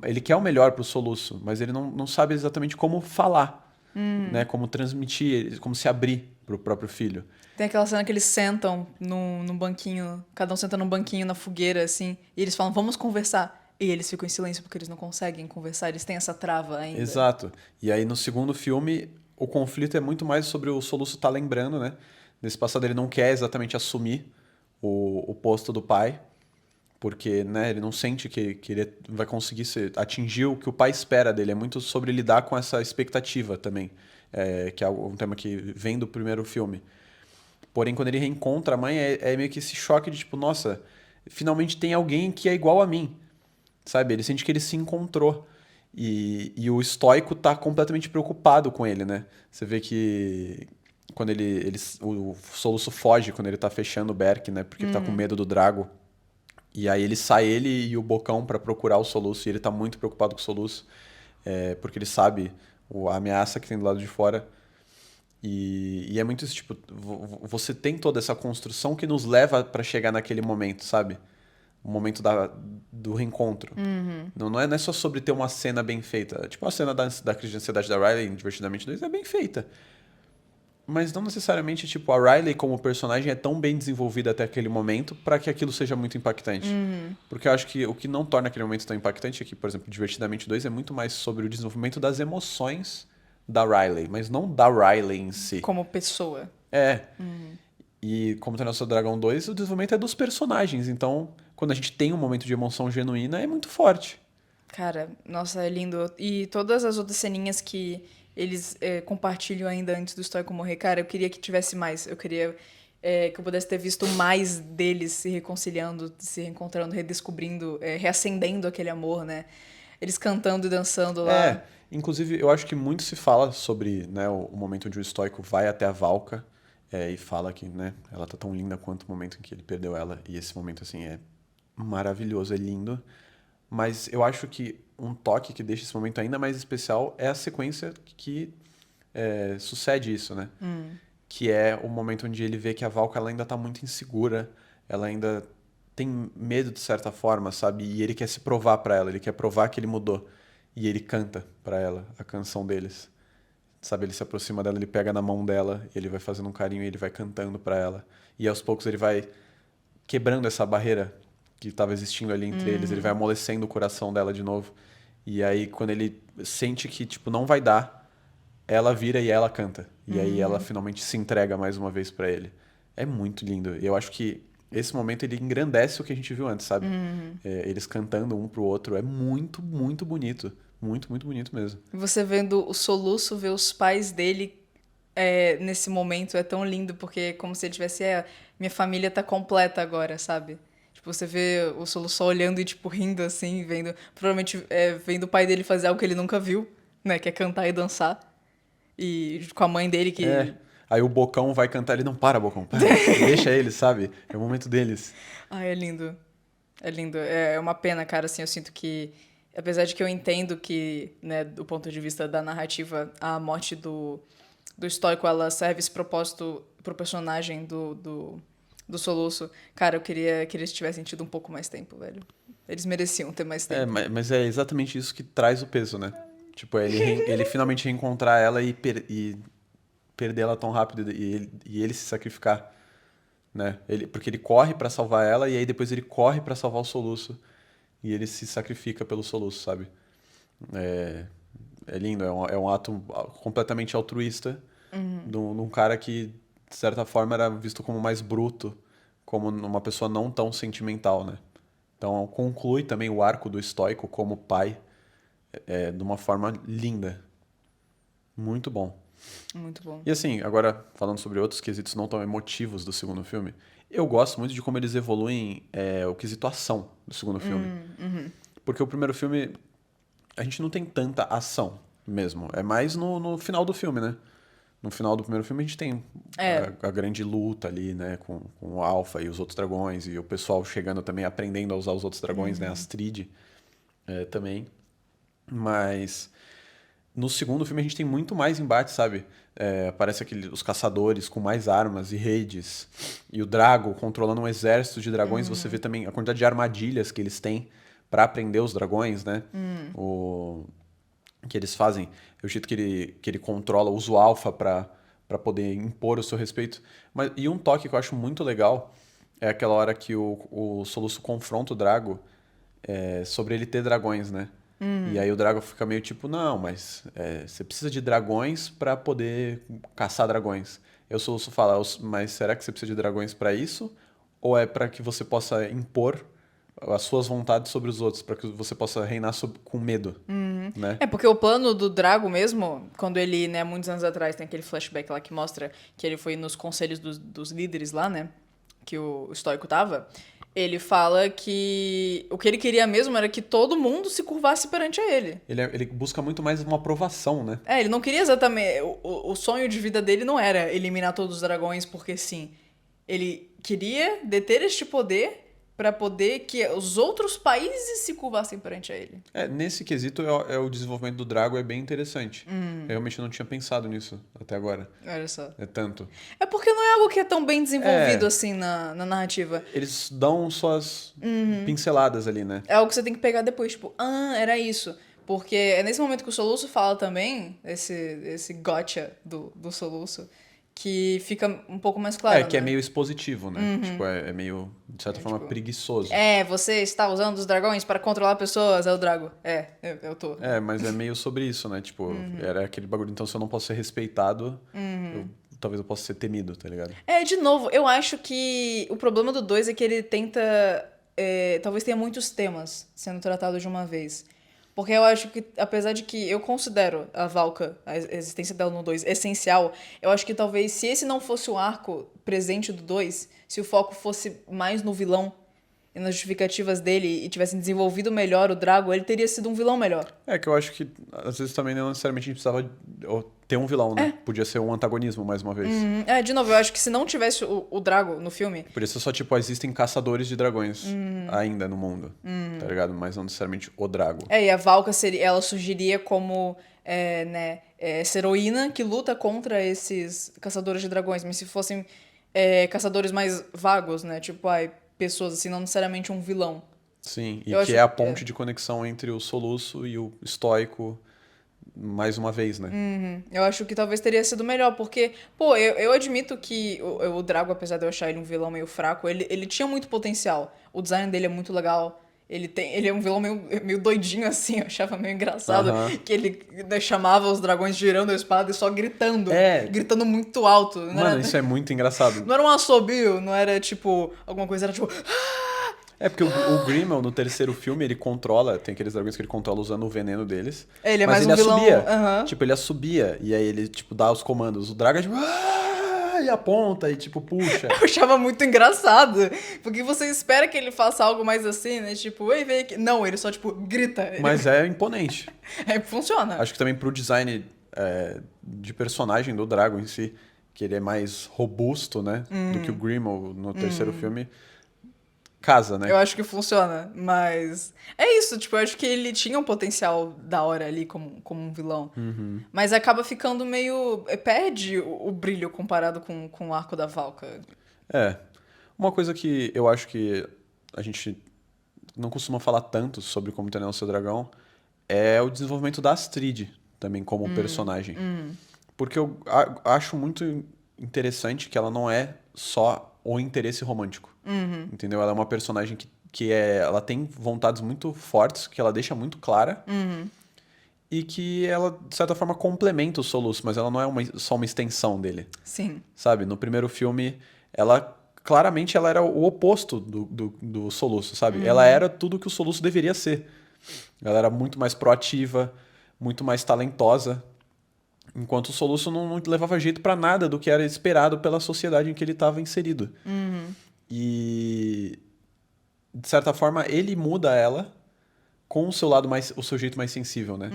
Speaker 2: Ele quer o melhor pro Soluço, mas ele não sabe exatamente como falar, né? Como transmitir, como se abrir pro próprio filho.
Speaker 1: Tem aquela cena que eles sentam num banquinho, cada um senta num banquinho na fogueira, assim, e eles falam, vamos conversar. E eles ficam em silêncio porque eles não conseguem conversar, eles têm essa trava ainda.
Speaker 2: Exato. E aí no segundo filme, o conflito é muito mais sobre o Soluço tá lembrando, né? Nesse passado ele não quer exatamente assumir o posto do pai, porque né, ele não sente que ele vai conseguir atingir o que o pai espera dele. É muito sobre lidar com essa expectativa também, que é um tema que vem do primeiro filme. Porém, quando ele reencontra a mãe, é meio que esse choque de tipo, nossa, finalmente tem alguém que é igual a mim, sabe? Ele sente que ele se encontrou. E o estoico tá completamente preocupado com ele, né? Você vê que quando o Soluço foge quando ele tá fechando o Berk, né? Porque ele tá com medo do Drago. E aí ele e o Bocão pra procurar o Soluço, e ele tá muito preocupado com o Soluço, porque ele sabe a ameaça que tem do lado de fora. E é muito isso, tipo, você tem toda essa construção que nos leva pra chegar naquele momento, sabe? O momento do reencontro. Não é só sobre ter uma cena bem feita. Tipo, a cena da crise de ansiedade da Riley em Divertidamente 2 é bem feita. Mas não necessariamente, tipo, a Riley como personagem é tão bem desenvolvida até aquele momento pra que aquilo seja muito impactante. Porque eu acho que o que não torna aquele momento tão impactante é que, por exemplo, Divertidamente 2 é muito mais sobre o desenvolvimento das emoções da Riley, mas não da Riley em si.
Speaker 1: Como pessoa.
Speaker 2: É. E como Treinar Seu Dragão 2, o desenvolvimento é dos personagens. Então, quando a gente tem um momento de emoção genuína, é muito forte.
Speaker 1: Cara, nossa, é lindo. E todas as outras ceninhas que eles compartilham ainda antes do Stoico morrer, cara, eu queria que tivesse mais. Eu queria que eu pudesse ter visto mais deles se reconciliando, se reencontrando, redescobrindo, reacendendo aquele amor, né? Eles cantando e dançando lá.
Speaker 2: Inclusive, eu acho que muito se fala sobre, né, o momento onde o Stoico vai até a Valka e fala que, né, ela tá tão linda quanto o momento em que ele perdeu ela. E esse momento, assim, é maravilhoso, é lindo. Mas eu acho que um toque que deixa esse momento ainda mais especial é a sequência que sucede isso, né? Que é o momento onde ele vê que a Valka ela ainda tá muito insegura, ela ainda tem medo de certa forma, sabe? E ele quer se provar pra ela, ele quer provar que ele mudou. E ele canta pra ela a canção deles. Sabe, ele se aproxima dela, ele pega na mão dela, ele vai fazendo um carinho e ele vai cantando pra ela. E aos poucos ele vai quebrando essa barreira que estava existindo ali entre eles, ele vai amolecendo o coração dela de novo. E aí quando ele sente que tipo não vai dar, ela vira e ela canta. E aí ela finalmente se entrega mais uma vez pra ele. É muito lindo. E eu acho que esse momento ele engrandece o que a gente viu antes, sabe? Eles cantando um pro outro é muito, muito bonito. Muito, muito bonito mesmo.
Speaker 1: Você vendo o soluço, ver os pais dele nesse momento é tão lindo, porque é como se ele tivesse, minha família tá completa agora, sabe? Tipo, você vê o soluço só olhando e, tipo, rindo assim, provavelmente vendo o pai dele fazer algo que ele nunca viu, né? Que é cantar e dançar. E com a mãe dele que...
Speaker 2: Aí o Bocão vai cantar, ele não para, Bocão, para. Deixa eles, sabe? É o momento deles.
Speaker 1: Ai, é lindo. É lindo. É uma pena, cara, assim, eu sinto que... Apesar de que eu entendo que, né, do ponto de vista da narrativa, a morte do Stoico, ela serve esse propósito pro personagem do Soluço. Cara, eu queria que eles tivessem tido um pouco mais tempo, velho. Eles mereciam ter mais tempo.
Speaker 2: Mas é exatamente isso que traz o peso, né? Tipo, ele finalmente reencontrar ela e perder ela tão rápido e ele se sacrificar, né? Porque ele corre pra salvar ela e aí depois ele corre pra salvar o Soluço. E ele se sacrifica pelo Soluço, sabe? É lindo, é um ato completamente altruísta de um cara que, de certa forma, era visto como mais bruto, como uma pessoa não tão sentimental, né? Então conclui também o arco do Stoico como pai de uma forma linda. Muito bom.
Speaker 1: Muito bom.
Speaker 2: E assim, agora falando sobre outros quesitos não tão emotivos do segundo filme, eu gosto muito de como eles evoluem o quesito ação do segundo filme. Porque o primeiro filme, a gente não tem tanta ação mesmo. É mais no final do filme, né? No final do primeiro filme a gente tem a grande luta ali, né? Com o Alpha e os outros dragões. E o pessoal chegando também, aprendendo a usar os outros dragões, né? Astrid também. Mas no segundo filme a gente tem muito mais embate, sabe? Aparece os caçadores com mais armas e redes. E o Drago controlando um exército de dragões. Você vê também a quantidade de armadilhas que eles têm pra prender os dragões, né? O que eles fazem, o jeito que ele controla, usa o Alpha pra poder impor o seu respeito. E um toque que eu acho muito legal é aquela hora que o Soluço confronta o Drago sobre ele ter dragões, né? E aí o Drago fica meio tipo, não, mas você precisa de dragões pra poder caçar dragões. E o Soluço fala, mas será que você precisa de dragões pra isso? Ou é pra que você possa impor as suas vontades sobre os outros, pra que você possa reinar com medo, né?
Speaker 1: Porque o plano do Drago mesmo, quando ele, né, muitos anos atrás, tem aquele flashback lá que mostra que ele foi nos conselhos dos líderes lá, né, que o Stoico tava, ele fala que o que ele queria mesmo era que todo mundo se curvasse perante a ele.
Speaker 2: Ele busca muito mais uma aprovação, né?
Speaker 1: Ele não queria exatamente... O sonho de vida dele não era eliminar todos os dragões porque sim. Ele queria deter este poder pra poder que os outros países se curvassem perante a ele.
Speaker 2: Nesse quesito, o desenvolvimento do Drago é bem interessante. Eu realmente não tinha pensado nisso até agora.
Speaker 1: Olha só.
Speaker 2: É tanto.
Speaker 1: É porque não é algo que é tão bem desenvolvido
Speaker 2: É.
Speaker 1: assim na narrativa.
Speaker 2: Eles dão suas pinceladas ali, né?
Speaker 1: É algo que você tem que pegar depois, tipo, era isso. Porque é nesse momento que o Soluço fala também, esse gotcha do Soluço, que fica um pouco mais claro,
Speaker 2: Que é
Speaker 1: né?
Speaker 2: meio expositivo, né? Tipo, é meio, de certa forma,
Speaker 1: tipo,
Speaker 2: preguiçoso.
Speaker 1: Você está usando os dragões para controlar pessoas, é o Drago. Eu tô.
Speaker 2: Mas é meio sobre isso, né? Tipo, era aquele bagulho, então se eu não posso ser respeitado, talvez eu possa ser temido, tá ligado?
Speaker 1: De novo, eu acho que o problema do 2 é que ele tenta. Talvez tenha muitos temas sendo tratados de uma vez. Porque eu acho que, apesar de que eu considero a Valka, a existência dela no 2, essencial, eu acho que talvez se esse não fosse o arco presente do 2, se o foco fosse mais no vilão e nas justificativas dele e tivessem desenvolvido melhor o Drago, ele teria sido um vilão melhor.
Speaker 2: Que eu acho que às vezes também não necessariamente a gente precisava ter um vilão, né? Podia ser um antagonismo, mais uma vez.
Speaker 1: De novo, eu acho que se não tivesse o Drago no filme,
Speaker 2: Podia ser só, tipo, existem caçadores de dragões ainda no mundo, tá ligado? Mas não necessariamente o Drago.
Speaker 1: e a Valka ela surgiria como essa heroína que luta contra esses caçadores de dragões. Mas se fossem caçadores mais vagos, né? Tipo, pessoas assim, não necessariamente um vilão.
Speaker 2: Sim, e
Speaker 1: Eu
Speaker 2: que
Speaker 1: acho
Speaker 2: é a
Speaker 1: que-
Speaker 2: ponte de conexão entre o Soluço e o Estoico, mais uma vez, né?
Speaker 1: Eu acho que talvez teria sido melhor, porque, pô, eu admito que o Drago, apesar de eu achar ele um vilão meio fraco, ele tinha muito potencial. O design dele é muito legal. Ele é um vilão meio doidinho, assim, eu achava meio engraçado.
Speaker 2: Aham.
Speaker 1: Que ele chamava os dragões girando a espada e só gritando.
Speaker 2: É.
Speaker 1: Gritando muito alto.
Speaker 2: Mano, isso é muito engraçado.
Speaker 1: Não era um assobio, não era tipo alguma coisa, era tipo.
Speaker 2: Porque o Grimmel, no terceiro filme, ele controla, tem aqueles dragões que ele controla usando o veneno deles.
Speaker 1: Ele é
Speaker 2: mas
Speaker 1: mais
Speaker 2: ele
Speaker 1: um vilão.
Speaker 2: assobia.
Speaker 1: Aham.
Speaker 2: Tipo, ele assobia. E aí ele, tipo, dá os comandos. O Drago é tipo... E aponta e, tipo, puxa.
Speaker 1: Eu achava muito engraçado. Porque você espera que ele faça algo mais assim, né? Tipo, ei, vem aqui. Não, ele só, tipo, grita.
Speaker 2: Mas é imponente.
Speaker 1: Funciona.
Speaker 2: Acho que também pro design de personagem do Drago em si, que ele é mais robusto, né? Do que o Grimmel no terceiro filme. Casa, né?
Speaker 1: Eu acho que funciona, mas... É isso, tipo, eu acho que ele tinha um potencial da hora ali como um vilão. Mas acaba ficando meio... Perde o brilho comparado com o arco da Valka.
Speaker 2: Uma coisa que eu acho que a gente não costuma falar tanto sobre como treinar o seu dragão é o desenvolvimento da Astrid também como personagem. Porque eu acho muito interessante que ela não é só o interesse romântico. Entendeu? Ela é uma personagem ela tem vontades muito fortes, que ela deixa muito clara. E que ela, de certa forma, complementa o Soluço, mas ela não é só uma extensão dele.
Speaker 1: Sim.
Speaker 2: Sabe? No primeiro filme, claramente ela era o oposto do Soluço, sabe? Ela era tudo que o Soluço deveria ser. Ela era muito mais proativa, muito mais talentosa, enquanto o Soluço não levava jeito pra nada do que era esperado pela sociedade em que ele estava inserido. E, de certa forma, ele muda ela com o seu jeito mais sensível, né?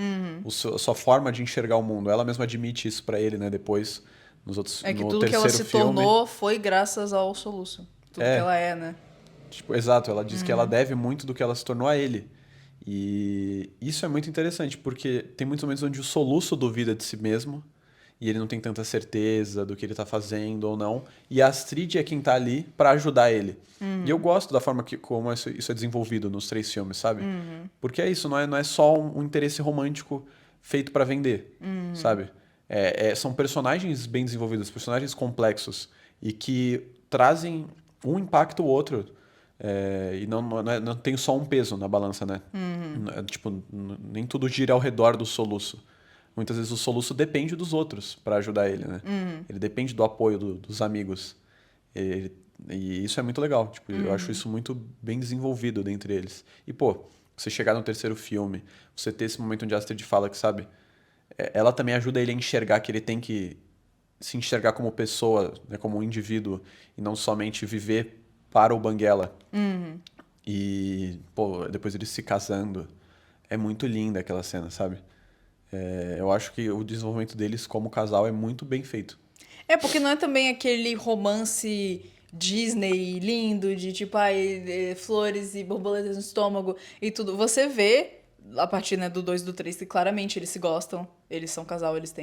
Speaker 2: A sua forma de enxergar o mundo. Ela mesma admite isso pra ele, né? Depois, no
Speaker 1: Tudo que ela se
Speaker 2: filme.
Speaker 1: tornou foi graças ao Soluço. Tudo que ela é, né?
Speaker 2: Tipo, exato, ela diz que ela deve muito do que ela se tornou a ele. E isso é muito interessante, porque tem muitos momentos onde o Soluço duvida de si mesmo e ele não tem tanta certeza do que ele tá fazendo ou não. E a Astrid é quem tá ali pra ajudar ele. E eu gosto da forma como isso é desenvolvido nos 3 filmes, sabe? Porque é isso, não é só um interesse romântico feito pra vender, sabe? São personagens bem desenvolvidos, personagens complexos e que trazem um impacto ou outro. E não tem só um peso na balança, né? Tipo, nem tudo gira ao redor do Soluço. Muitas vezes o Soluço depende dos outros pra ajudar ele, né? Ele depende do apoio dos amigos. E isso é muito legal. Tipo, eu acho isso muito bem desenvolvido dentre eles. E, pô, você chegar no terceiro filme, você ter esse momento onde a Astrid fala que, sabe, ela também ajuda ele a enxergar que ele tem que se enxergar como pessoa, né, como um indivíduo, e não somente viver para o Banguela. E, pô, depois eles se casando. É muito linda aquela cena, sabe? Eu acho que o desenvolvimento deles como casal é muito bem feito.
Speaker 1: Porque não é também aquele romance Disney lindo, de tipo, ai, flores e borboletas no estômago e tudo. Você vê, a partir, né, do 2 e do 3, que claramente eles se gostam, eles são casal, eles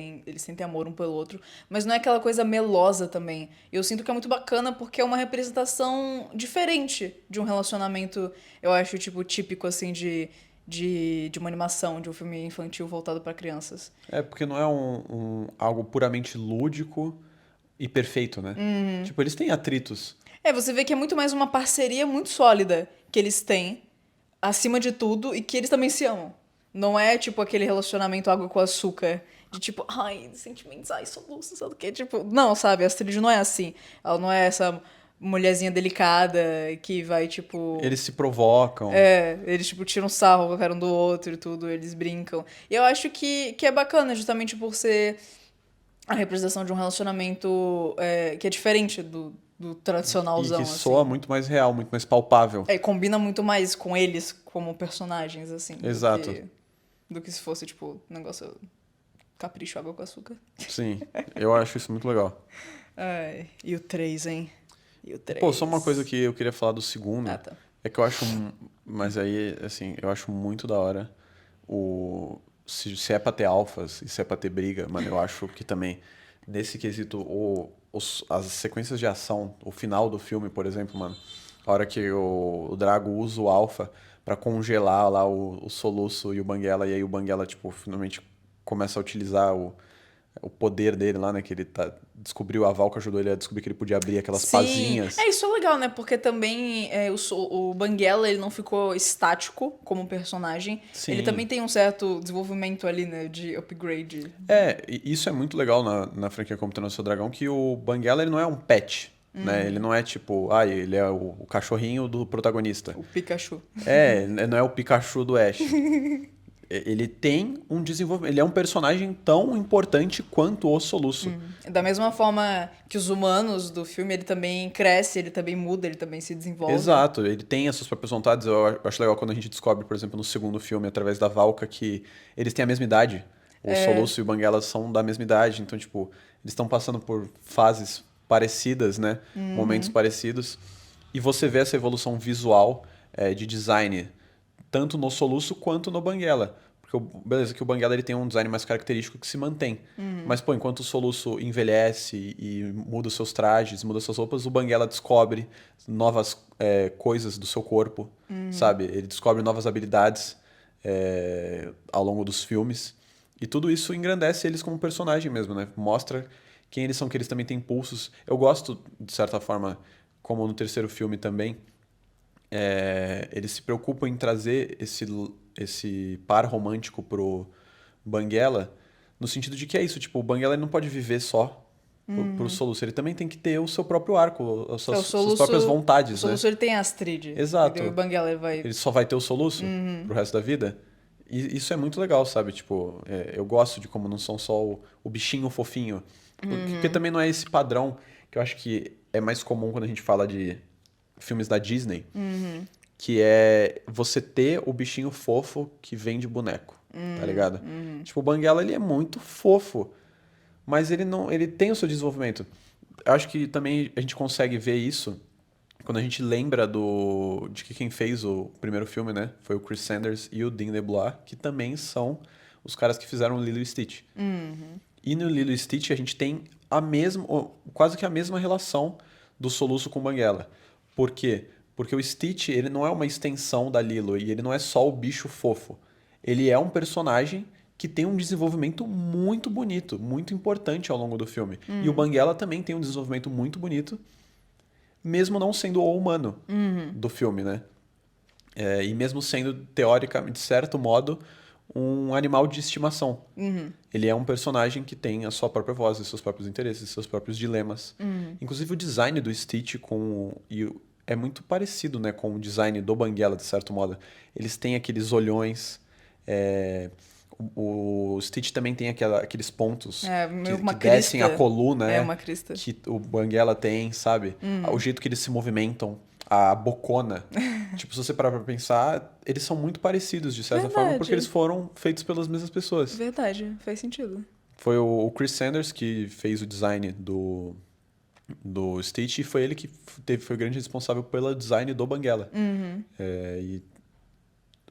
Speaker 1: sentem amor um pelo outro, mas não é aquela coisa melosa também. Eu sinto que é muito bacana porque é uma representação diferente de um relacionamento, eu acho, tipo, típico, assim, de uma animação, de um filme infantil voltado pra crianças.
Speaker 2: É, porque não é algo puramente lúdico e perfeito, né? Tipo, eles têm atritos.
Speaker 1: É, você vê que é muito mais uma parceria muito sólida que eles têm, acima de tudo, e que eles também se amam. Não é, tipo, aquele relacionamento água com açúcar, de tipo, ai, sentimentos, ai, soluços, sabe o quê? Tipo, não, sabe? A Astrid não é assim. Ela não é essa mulherzinha delicada que vai, tipo...
Speaker 2: Eles se provocam.
Speaker 1: É, eles, tipo, tiram sarro com a cara um do outro e tudo, eles brincam. E eu acho que é bacana, justamente por ser a representação de um relacionamento que é diferente do
Speaker 2: E que
Speaker 1: tradicionalzão,
Speaker 2: soa
Speaker 1: assim.
Speaker 2: muito mais real, muito mais palpável.
Speaker 1: É, e combina muito mais com eles como personagens, assim,
Speaker 2: Exato.
Speaker 1: do que se fosse, tipo, um negócio capricho, água com açúcar.
Speaker 2: Sim, eu acho isso muito legal.
Speaker 1: Ai, e o 3 hein? E o
Speaker 2: Pô, só uma coisa
Speaker 1: 3.
Speaker 2: que eu queria falar do
Speaker 1: Ah,
Speaker 2: segundo,
Speaker 1: tá.
Speaker 2: é que eu acho, mas aí, assim, eu acho muito da hora se é pra ter alfas e se é pra ter briga, mano, eu acho que também, nesse quesito, as sequências de ação, o final do filme, por exemplo, mano, a hora que o Drago usa o alfa pra congelar lá o Soluço e o Banguela, e aí o Banguela, tipo, finalmente começa a utilizar o poder dele lá, né? Que ele descobriu, a Valka ajudou ele a descobrir que ele podia abrir aquelas
Speaker 1: Sim,
Speaker 2: pazinhas.
Speaker 1: isso é legal, né? Porque também o Banguela, ele não ficou estático como personagem. Ele
Speaker 2: Sim.
Speaker 1: também tem um certo desenvolvimento ali, né? De upgrade.
Speaker 2: E isso é muito legal na franquia Como Treinar o Seu Dragão, que o Banguela, ele não é um pet, né? Ele não é tipo, ele é o cachorrinho do protagonista.
Speaker 1: O Pikachu.
Speaker 2: Não é o Pikachu do Ash. Ele tem um desenvolvimento, ele é um personagem tão importante quanto o Soluço.
Speaker 1: Da mesma forma que os humanos do filme, ele também cresce, ele também muda, ele também se desenvolve.
Speaker 2: Exato, ele tem as suas próprias vontades. Eu acho legal quando a gente descobre, por exemplo, no segundo filme, através da Valka, que eles têm a mesma idade. O Soluço e o Banguela são da mesma idade, então, tipo, eles estão passando por fases parecidas, né? Momentos parecidos. E você vê essa evolução visual, de design, tanto no Soluço quanto no Banguela. Porque, beleza, que o Banguela ele tem um design mais característico que se mantém. Mas, pô, enquanto o Soluço envelhece e muda os seus trajes, muda suas roupas, o Banguela descobre novas coisas do seu corpo, sabe? Ele descobre novas habilidades ao longo dos filmes. E tudo isso engrandece eles como personagem mesmo, né? Mostra quem eles são, que eles também têm pulsos. Eu gosto, de certa forma, como no terceiro filme também, eles se preocupam em trazer esse par romântico pro Banguela, no sentido de que é isso, tipo, o Banguela ele não pode viver só pro Soluço, ele também tem que ter o seu próprio arco, as
Speaker 1: É,
Speaker 2: suas próprias
Speaker 1: O
Speaker 2: vontades, né?
Speaker 1: Soluço, ele tem a Astrid. Entendeu? E o
Speaker 2: Exato.
Speaker 1: Banguela, ele vai...
Speaker 2: Ele só vai ter o Soluço pro resto da vida. E isso é muito legal, sabe? Tipo, eu gosto de como não são só o bichinho fofinho. Porque também não é esse padrão que eu acho que é mais comum quando a gente fala de filmes da Disney, que é você ter o bichinho fofo que vem de boneco, tá ligado? Tipo, o Banguela, ele é muito fofo, mas ele não, ele tem o seu desenvolvimento. Eu acho que também a gente consegue ver isso quando a gente lembra de que quem fez o primeiro filme, né? Foi o Chris Sanders e o Dean DeBlois, que também são os caras que fizeram o Lilo e Stitch. E no Lilo e Stitch a gente tem quase que a mesma relação do Soluço com o Banguela. Por quê? Porque o Stitch, ele não é uma extensão da Lilo e ele não é só o bicho fofo. Ele é um personagem que tem um desenvolvimento muito bonito, muito importante ao longo do filme. E o Banguela também tem um desenvolvimento muito bonito, mesmo não sendo o humano do filme, né? E mesmo sendo, teoricamente, de certo modo, um animal de estimação. Ele é um personagem que tem a sua própria voz, os seus próprios interesses, seus próprios dilemas. Inclusive o design do Stitch é muito parecido, né, com o design do Banguela, de certo modo. Eles têm aqueles olhões. O Stitch também tem aqueles pontos
Speaker 1: meio
Speaker 2: que,
Speaker 1: uma
Speaker 2: que descem a
Speaker 1: crista.
Speaker 2: coluna,
Speaker 1: É, uma crista.
Speaker 2: que o Banguela tem, sabe? O jeito que eles se movimentam, a bocona. Tipo, se você parar pra pensar, eles são muito parecidos, de certa forma, porque eles
Speaker 1: Verdade.
Speaker 2: foram feitos pelas mesmas pessoas.
Speaker 1: Verdade, faz sentido.
Speaker 2: Foi o Chris Sanders que fez o design do Stitch, e foi ele que foi o grande responsável pelo design do Banguela. E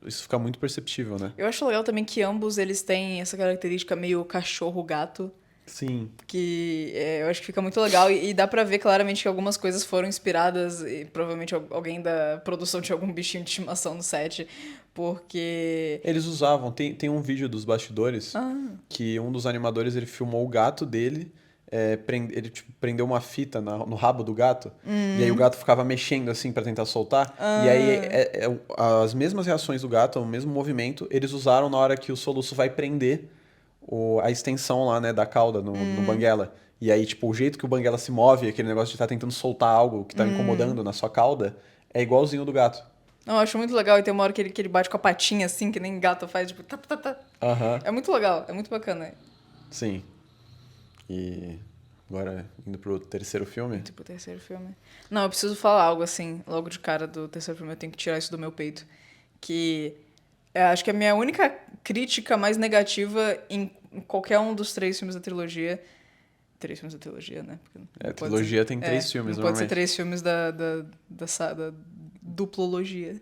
Speaker 2: isso fica muito perceptível, né?
Speaker 1: Eu acho legal também que ambos eles têm essa característica meio cachorro-gato,
Speaker 2: Sim.
Speaker 1: que eu acho que fica muito legal e dá pra ver claramente que algumas coisas foram inspiradas e provavelmente alguém da produção tinha algum bichinho de estimação no set, porque...
Speaker 2: Eles usavam, tem um vídeo dos bastidores que um dos animadores ele filmou o gato dele, ele tipo, prendeu uma fita no rabo do gato, e aí o gato ficava mexendo assim pra tentar soltar, e aí as mesmas reações do gato, o mesmo movimento, eles usaram na hora que o soluço vai prender a extensão lá, né, da cauda no Banguela. E aí, tipo, o jeito que o Banguela se move, aquele negócio de estar tentando soltar algo que tá incomodando na sua cauda, é igualzinho ao do gato.
Speaker 1: Não, eu acho muito legal e tem uma hora que ele bate com a patinha assim, que nem gato faz, tipo... Tá, tá, tá.
Speaker 2: Aham.
Speaker 1: É muito legal, é muito bacana.
Speaker 2: Sim. E agora, indo pro terceiro filme.
Speaker 1: Tipo, o terceiro filme. Não, eu preciso falar algo assim, logo de cara do terceiro filme, eu tenho que tirar isso do meu peito. Que acho que a minha única crítica mais negativa em qualquer um dos três filmes da trilogia. Três filmes da trilogia, né?
Speaker 2: A trilogia tem 3 filmes,
Speaker 1: não pode ser
Speaker 2: normalmente.
Speaker 1: 3 filmes da duplologia.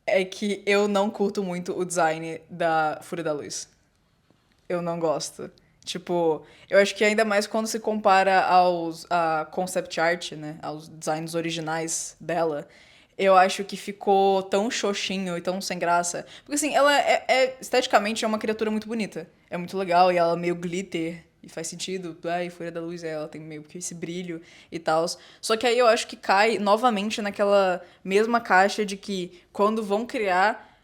Speaker 1: É que eu não curto muito o design da Fúria da Luz. Eu não gosto. Tipo, eu acho que ainda mais quando se compara a concept art, né? Aos designs originais dela. Eu acho que ficou tão xoxinho e tão sem graça. Porque, assim, ela esteticamente é uma criatura muito bonita. É muito legal e ela é meio glitter. E faz sentido. Ai, Fúria da Luz, ela tem meio que esse brilho e tal. Só que aí eu acho que cai novamente naquela mesma caixa de que quando vão criar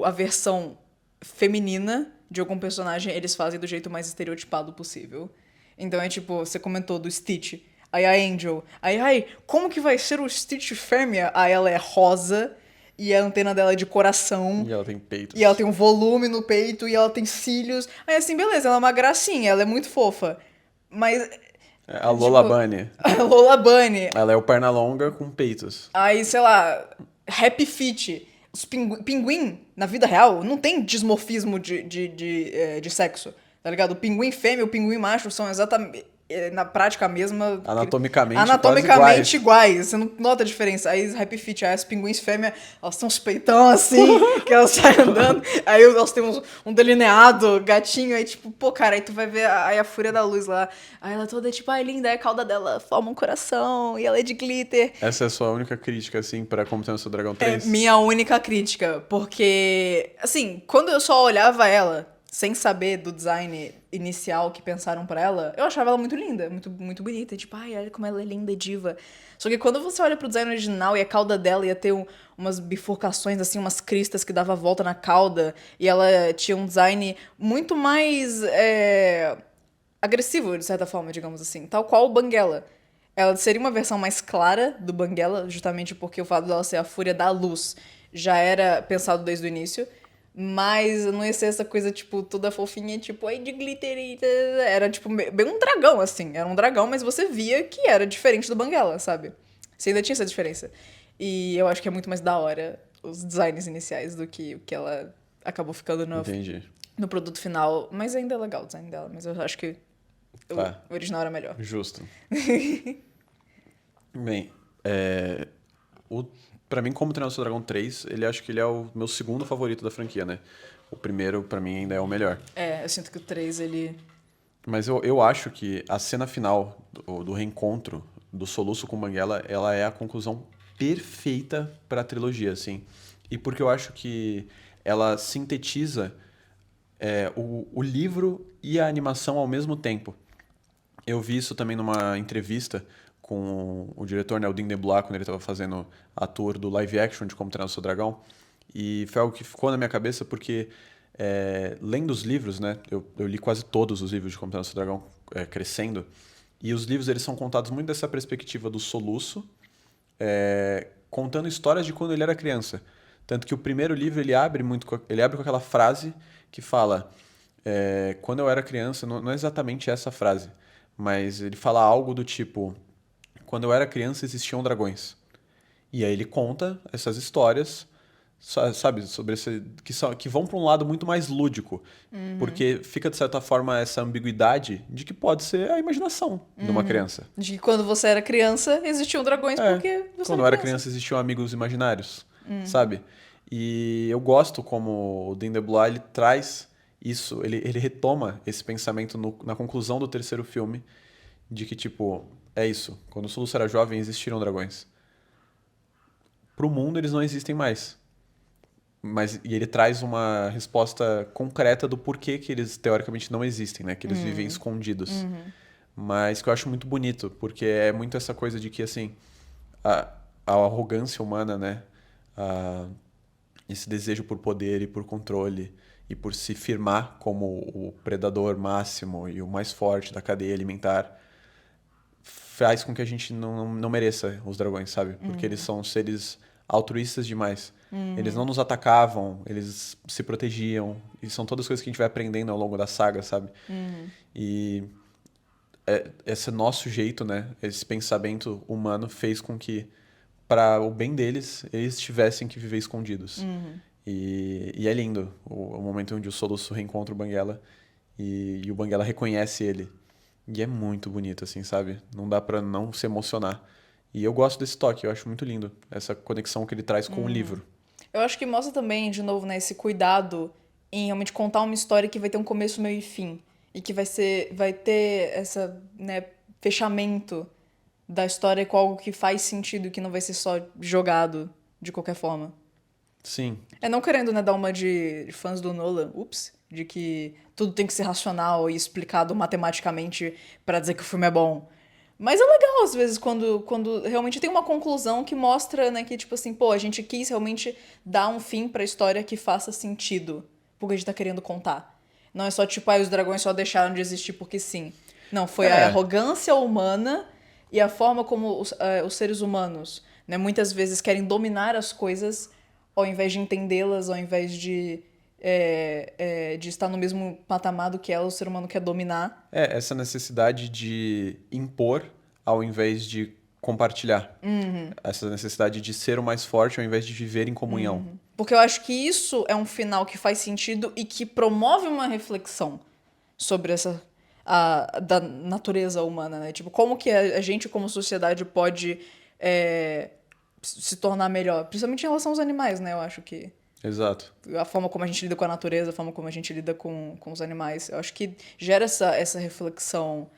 Speaker 1: a versão feminina de algum personagem, eles fazem do jeito mais estereotipado possível. Então é tipo, você comentou do Stitch, aí a Angel, aí, como que vai ser o Stitch fêmea? Aí ela é rosa, e a antena dela é de coração,
Speaker 2: E ela tem peitos.
Speaker 1: e ela tem um volume no peito, e ela tem cílios. Aí assim, beleza, ela é uma gracinha, ela é muito fofa. Mas,
Speaker 2: A Lola Bunny.
Speaker 1: a Lola Bunny,
Speaker 2: Ela é o Pernalonga com peitos.
Speaker 1: aí, sei lá, Happy Feet. Os pinguim, na vida real, não tem dismorfismo de sexo, tá ligado? O pinguim fêmea e o pinguim macho são exatamente, na prática, a mesma...
Speaker 2: Anatomicamente
Speaker 1: iguais. Você não nota a diferença. Aí, Happy Feet, aí as pinguins fêmea, elas têm uns peitão assim, que elas saem andando. Aí elas têm um delineado, gatinho. Aí, tipo, pô, cara, aí tu vai ver aí a Fúria da Luz lá. Aí ela toda, tipo, ai, linda, aí a cauda dela forma um coração, e ela é de glitter.
Speaker 2: Essa é a sua única crítica, assim, pra Como Treinar Seu Dragão
Speaker 1: É
Speaker 2: 3?
Speaker 1: minha única crítica, porque, assim, quando eu só olhava ela, sem saber do design inicial que pensaram pra ela, eu achava ela muito linda, muito, muito bonita. E, tipo, ai, olha como ela é linda, diva. Só que quando você olha pro design original e a cauda dela ia ter umas bifurcações, assim, umas cristas que dava volta na cauda, e ela tinha um design muito mais agressivo, de certa forma, digamos assim. Tal qual o Banguela. Ela seria uma versão mais clara do Banguela, justamente porque o fato dela ser a Fúria da Luz já era pensado desde o início. Mas não ia ser essa coisa, tipo, toda fofinha, tipo, ai, de glitter e... Era, tipo, bem um dragão, assim. Era um dragão, mas você via que era diferente do Banguela, sabe? Você ainda tinha essa diferença. E eu acho que é muito mais da hora os designs iniciais do que o que ela acabou ficando
Speaker 2: Entendi.
Speaker 1: no produto final. Mas ainda é legal o design dela. Mas eu acho que
Speaker 2: Tá.
Speaker 1: o original era melhor.
Speaker 2: Justo. Bem, pra mim, Como Treinar Seu Dragão 3, acho que ele é o meu segundo favorito da franquia, né? O primeiro, pra mim, ainda é o melhor.
Speaker 1: Eu sinto que o 3, ele...
Speaker 2: Mas eu acho que a cena final do reencontro do Soluço com Banguela, ela é a conclusão perfeita pra trilogia, assim. E porque eu acho que ela sintetiza o livro e a animação ao mesmo tempo. Eu vi isso também numa entrevista com o diretor, né, o Dean DeBlois, quando ele estava fazendo a tour do live action de Como Treinar o Seu Dragão. E foi algo que ficou na minha cabeça porque, lendo os livros, né, eu li quase todos os livros de Como Treinar o Seu Dragão crescendo, e os livros eles são contados muito dessa perspectiva do soluço, contando histórias de quando ele era criança. Tanto que o primeiro livro ele abre com aquela frase que fala, quando eu era criança, não é exatamente essa frase, mas ele fala algo do tipo, quando eu era criança existiam dragões. E aí ele conta essas histórias sabe, sobre esse, que vão para um lado muito mais lúdico, porque fica de certa forma essa ambiguidade de que pode ser a imaginação de uma criança.
Speaker 1: De que quando você era criança, existiam dragões
Speaker 2: É,
Speaker 1: porque você
Speaker 2: quando
Speaker 1: era
Speaker 2: eu era
Speaker 1: criança.
Speaker 2: criança existiam amigos imaginários, sabe? E eu gosto como o Dean DeBlois ele traz isso, ele retoma esse pensamento na conclusão do terceiro filme, de que, tipo, é isso, quando o Soluço era jovem existiram dragões. Pro mundo eles não existem mais. E ele traz uma resposta concreta do porquê que eles teoricamente não existem, né? Que eles vivem escondidos. Mas que eu acho muito bonito, porque é muito essa coisa de que, assim, a, a arrogância humana, né? A- esse desejo por poder e por controle e por se firmar como o predador máximo e o mais forte da cadeia alimentar faz com que a gente não mereça os dragões, sabe? Porque eles são seres altruístas demais. Eles não nos atacavam, eles se protegiam. E são todas coisas que a gente vai aprendendo ao longo da saga, sabe? E esse nosso jeito, né? Esse pensamento humano fez com que, para o bem deles, eles tivessem que viver escondidos. E é lindo o momento onde o Soluço reencontra o Banguela e o Banguela reconhece ele. E é muito bonito, assim, sabe? Não dá pra não se emocionar. E eu gosto desse toque, eu acho muito lindo. Essa conexão que ele traz com o livro.
Speaker 1: Eu acho que mostra também, de novo, né, esse cuidado em realmente contar uma história que vai ter um começo, meio e fim. E que vai ter essa, né, fechamento da história com algo que faz sentido, que não vai ser só jogado de qualquer forma.
Speaker 2: Sim,
Speaker 1: É não querendo, né, dar uma de fãs do Nolan, de que tudo tem que ser racional e explicado matematicamente pra dizer que o filme é bom. Mas é legal, às vezes, quando realmente tem uma conclusão que mostra, né, que, tipo assim, pô, a gente quis realmente dar um fim pra história que faça sentido porque a gente tá querendo contar. Não é só, tipo, os dragões só deixaram de existir porque sim. Não, foi a
Speaker 2: é,
Speaker 1: arrogância humana e a forma como os seres humanos, né, muitas vezes querem dominar as coisas ao invés de entendê-las, ao invés de estar no mesmo patamar do que ela, o ser humano quer dominar.
Speaker 2: essa necessidade de impor ao invés de compartilhar. Essa necessidade de ser o mais forte ao invés de viver em comunhão.
Speaker 1: Porque eu acho que isso é um final que faz sentido e que promove uma reflexão sobre da natureza humana, né? Tipo, como que a gente, como sociedade, pode se tornar melhor? Principalmente em relação aos animais, né? Eu acho que
Speaker 2: Exato.
Speaker 1: a forma como a gente lida com a natureza, a forma como a gente lida com os animais, eu acho que gera essa reflexão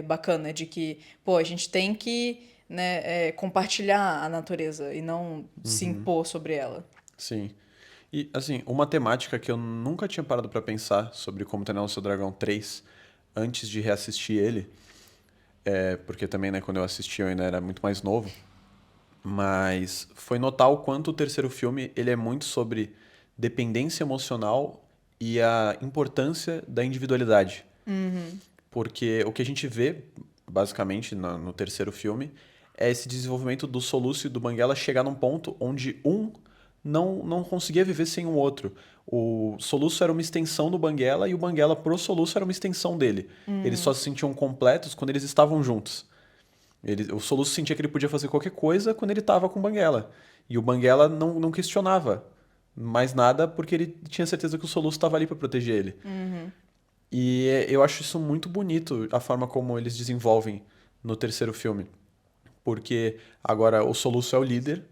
Speaker 1: bacana de que, pô, a gente tem que, né, compartilhar a natureza e não se impor sobre ela.
Speaker 2: Sim. E, assim, uma temática que eu nunca tinha parado pra pensar sobre Como Treinar o Seu Dragão 3 antes de reassistir ele, porque também, né, quando eu assisti eu ainda era muito mais novo, mas foi notar o quanto o terceiro filme ele é muito sobre dependência emocional e a importância da individualidade. Porque o que a gente vê, basicamente, no terceiro filme, é esse desenvolvimento do Soluço e do Banguela chegar num ponto onde um não conseguia viver sem o outro. O Soluço era uma extensão do Banguela e o Banguela pro Soluço era uma extensão dele. Eles só se sentiam completos quando eles estavam juntos. O Soluço sentia que ele podia fazer qualquer coisa quando ele estava com o Banguela. E o Banguela não questionava mais nada porque ele tinha certeza que o Soluço estava ali para proteger ele. E eu acho isso muito bonito, a forma como eles desenvolvem no terceiro filme. Porque agora o Soluço é o líder,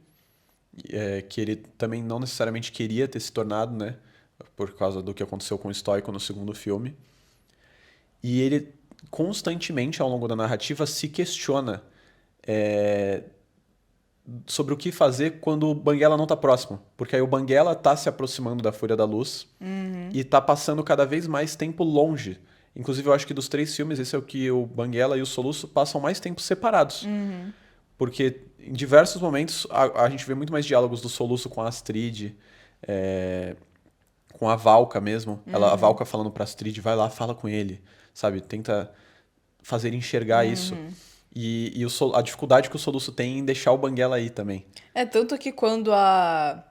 Speaker 2: que ele também não necessariamente queria ter se tornado, né? Por causa do que aconteceu com o Stoico no segundo filme. E ele constantemente, ao longo da narrativa, se questiona sobre o que fazer quando o Banguela não tá próximo. Porque aí o Banguela tá se aproximando da Fúria da Luz e tá passando cada vez mais tempo longe. Inclusive, eu acho que dos três filmes, esse é o que o Banguela e o Soluço passam mais tempo separados. Porque em diversos momentos a gente vê muito mais diálogos do Soluço com a Astrid, com a Valka mesmo. A Valka falando pra Astrid, vai lá, fala com ele, sabe? Tenta fazer ele enxergar isso. E a dificuldade que o Soluço tem em deixar o Banguela aí também.
Speaker 1: É tanto que quando a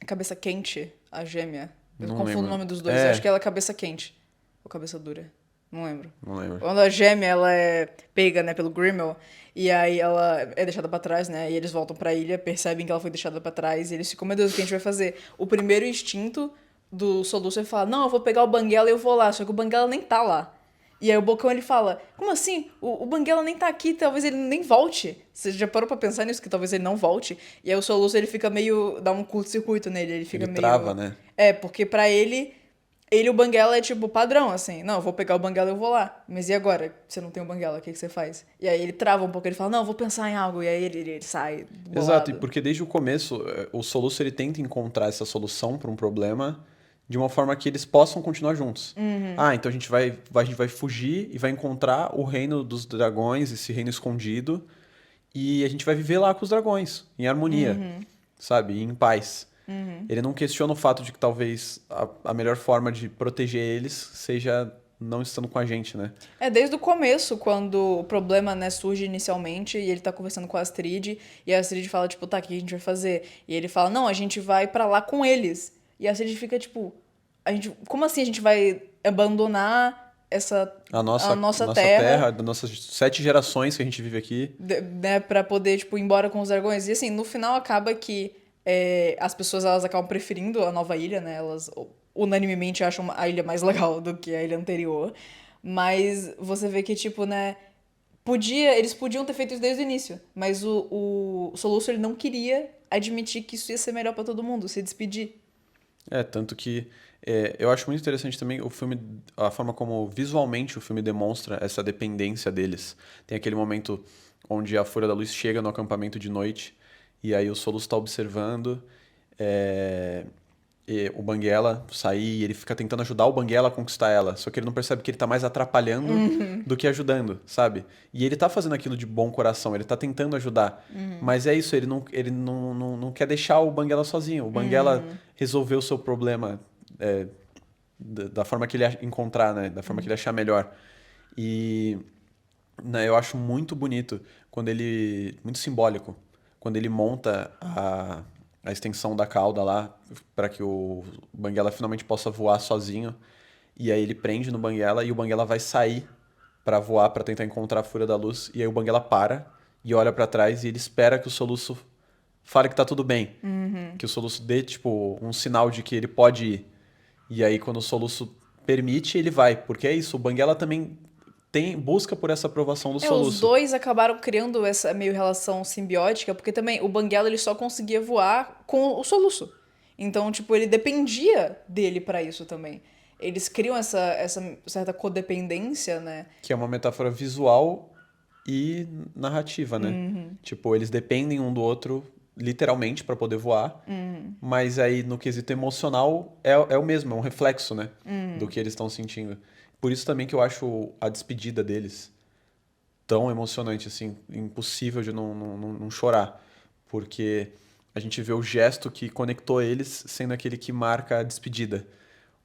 Speaker 1: cabeça quente, a gêmea, eu
Speaker 2: Não
Speaker 1: confundo o
Speaker 2: lembro.
Speaker 1: nome dos dois, eu acho que ela é cabeça quente ou cabeça dura. Não lembro.
Speaker 2: Não lembro.
Speaker 1: Quando a gêmea, ela é pega, né, pelo Grimmel, e aí ela é deixada pra trás, né, e eles voltam pra ilha, percebem que ela foi deixada pra trás, e eles ficam, meu Deus, o que a gente vai fazer? O primeiro instinto do Soluço é falar, não, eu vou pegar o Banguela e eu vou lá, só que o Banguela nem tá lá. E aí o Bocão, ele fala, como assim? O Banguela nem tá aqui, talvez ele nem volte. Você já parou pra pensar nisso, que talvez ele não volte? E aí o Soluço, ele fica meio, dá um curto-circuito nele, ele fica
Speaker 2: Ele
Speaker 1: meio...
Speaker 2: trava, né?
Speaker 1: É, porque pra ele... Ele e o Banguela é tipo padrão, assim. Não, eu vou pegar o Banguela e eu vou lá. Mas e agora? Você não tem o Banguela, o que você faz? E aí ele trava um pouco, ele fala, não, eu vou pensar em algo. E aí ele sai bolado.
Speaker 2: Exato, e porque desde o começo o Soluço ele tenta encontrar essa solução para um problema de uma forma que eles possam continuar juntos. Ah, então a gente vai fugir e vai encontrar o reino dos dragões, esse reino escondido, e a gente vai viver lá com os dragões, em harmonia, sabe? Em paz. Ele não questiona o fato de que talvez a melhor forma de proteger eles seja não estando com a gente, né?
Speaker 1: É desde o começo, quando o problema, né, surge inicialmente, e ele tá conversando com a Astrid, e a Astrid fala, tipo, tá, o que a gente vai fazer? E ele fala, não, a gente vai pra lá com eles. E a Astrid fica, tipo, como assim a gente vai abandonar a nossa terra,
Speaker 2: das nossas 7 gerações que a gente vive aqui.
Speaker 1: né, pra poder, tipo, ir embora com os dragões? E assim, no final acaba que as pessoas, elas acabam preferindo a nova ilha, né? Elas unanimemente acham a ilha mais legal do que a ilha anterior. Mas você vê que, tipo, né, eles podiam ter feito isso desde o início, mas o Soluço, ele não queria admitir que isso ia ser melhor pra todo mundo, se despedir.
Speaker 2: Tanto que eu acho muito interessante também o filme, a forma como visualmente o filme demonstra essa dependência deles. Tem aquele momento onde a Fúria da Luz chega no acampamento de noite e aí o Soluço está observando e o Banguela sair e ele fica tentando ajudar o Banguela a conquistar ela. Só que ele não percebe que ele tá mais atrapalhando do que ajudando, sabe? E ele tá fazendo aquilo de bom coração, ele tá tentando ajudar. Mas é isso, ele não quer deixar o Banguela sozinho. O Banguela resolveu o seu problema da forma que ele encontrar, né? Da forma que ele achar melhor. E né, eu acho muito bonito quando ele... Muito simbólico. Quando ele monta a extensão da cauda lá para que o Banguela finalmente possa voar sozinho. E aí ele prende no Banguela e o Banguela vai sair para voar, para tentar encontrar a Fúria da Luz. E aí o Banguela para e olha para trás e ele espera que o Soluço fale que tá tudo bem. Que o Soluço dê, tipo, um sinal de que ele pode ir. E aí quando o Soluço permite, ele vai. Porque é isso, o Banguela também busca por essa aprovação do
Speaker 1: Os
Speaker 2: Soluço.
Speaker 1: dois acabaram criando essa meio relação simbiótica, porque também o Banguela, ele só conseguia voar com o Soluço. Então, tipo, ele dependia dele pra isso também. Eles criam essa certa codependência, né?
Speaker 2: Que é uma metáfora visual e narrativa, né? Tipo, eles dependem um do outro literalmente para poder voar, mas aí no quesito emocional é o mesmo, é um reflexo, né? Do que eles estão sentindo. Por isso também que eu acho a despedida deles tão emocionante, assim, impossível de não chorar. Porque a gente vê o gesto que conectou eles sendo aquele que marca a despedida.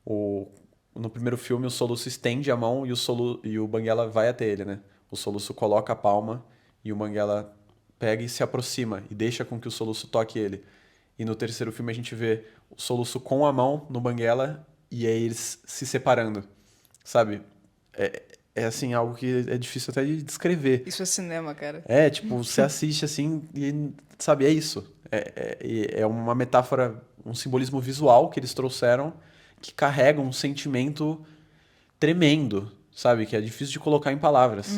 Speaker 2: O, no primeiro filme, o Soluço estende a mão e o Banguela vai até ele, né? O Soluço coloca a palma e o Banguela pega e se aproxima e deixa com que o Soluço toque ele. E no terceiro filme a gente vê o Soluço com a mão no Banguela e aí eles se separando, sabe? É assim, algo que é difícil até de descrever.
Speaker 1: Isso é cinema, cara.
Speaker 2: Tipo, você assiste assim e, sabe, é isso. É uma metáfora, um simbolismo visual que eles trouxeram que carrega um sentimento tremendo, sabe? Que é difícil de colocar em palavras.